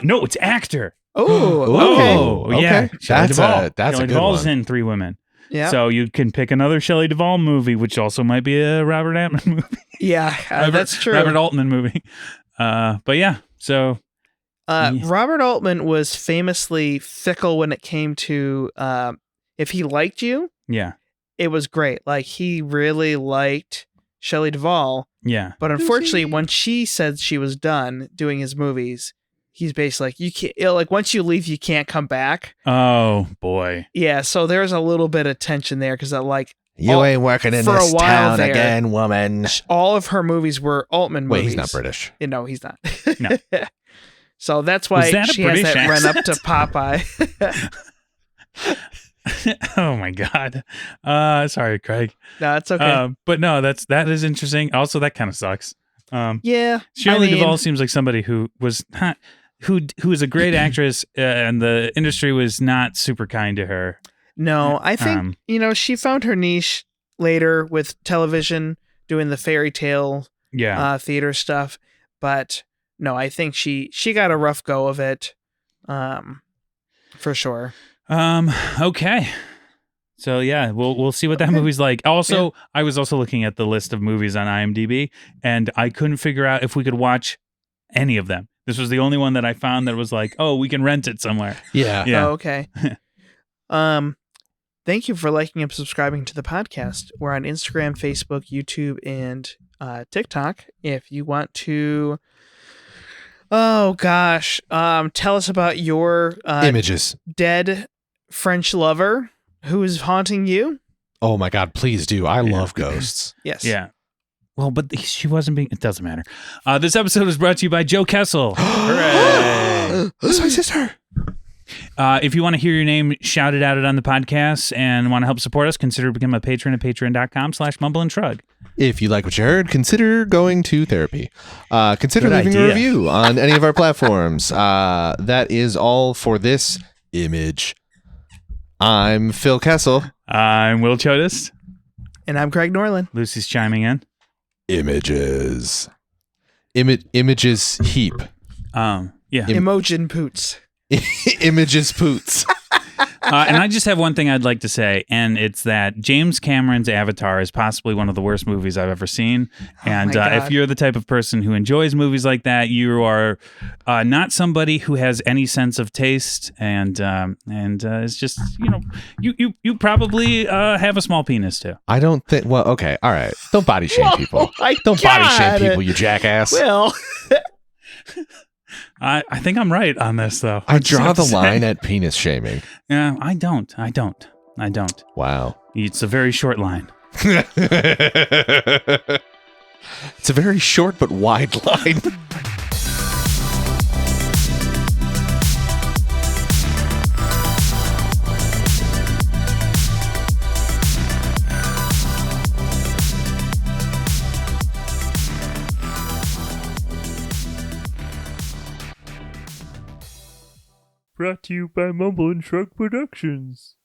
No, it's actor. Oh, okay. Yeah. That's Shelley a good Duvall's one. in 3 women. Yeah. So you can pick another Shelley Duvall movie, which also might be a Robert Altman movie. Yeah, that's true. Robert Altman movie. But yeah. So. Robert Altman was famously fickle when it came to if he liked you. Yeah. It was great. Like he really liked Shelley Duvall. Yeah. But unfortunately, when she said she was done doing his movies, he's basically like, you can't, like once you leave, you can't come back. Oh boy. Yeah. So there's a little bit of tension there because You ain't working in for a this while town there, again, woman. all of her movies were Altman Wait, movies. he's not British. No, he's not. No. So that's why that a she has British that run up accent? to Popeye. Oh my God. Sorry, Craig. No, it's okay. But no, that is interesting. Also, that kind of sucks. Yeah. Shirley Duvall seems like somebody who was not, who is a great actress, and the industry was not super kind to her. No, I think, she found her niche later with television, doing the fairy tale theater stuff. But no, I think she got a rough go of it, for sure. Okay. So yeah, we'll see what that movie's like. Also, I was also looking at the list of movies on IMDb, and I couldn't figure out if we could watch any of them. This was the only one that I found that was like, oh, we can rent it somewhere. Yeah. Oh, okay. Thank you for liking and subscribing to the podcast. We're on Instagram, Facebook, YouTube, and TikTok. If you want to, tell us about your Images. Dead French lover who is haunting you. Oh my God, please do. I love ghosts. Yes. Yeah. Well, but she wasn't being. It doesn't matter. This episode was brought to you by Joe Kessel. Hooray! That's my sister. If you want to hear your name shouted out on the podcast and want to help support us, consider becoming a patron at patreon.com/mumbleandshrug. If you like what you heard, consider going to therapy. Consider Good leaving idea. a review on any of our platforms. That is all for this image. I'm Phil Kessel. I'm Will Chodas. And I'm Craig Norland. Lucy's chiming in. Images. Images heap. Yeah. Emojin Poots. Images poots. And I just have one thing I'd like to say, and it's that James Cameron's Avatar is possibly one of the worst movies I've ever seen. And if you're the type of person who enjoys movies like that, you are not somebody who has any sense of taste, and it's just you probably have a small penis too. I don't think. Well, okay, all right. Don't body shame people. Don't body shame people, you jackass. Well. I think I'm right on this, though. I draw the line at penis shaming. Yeah, I don't. Wow. It's a very short line. It's a very short but wide line. Brought to you by Mumble and Shrug Productions.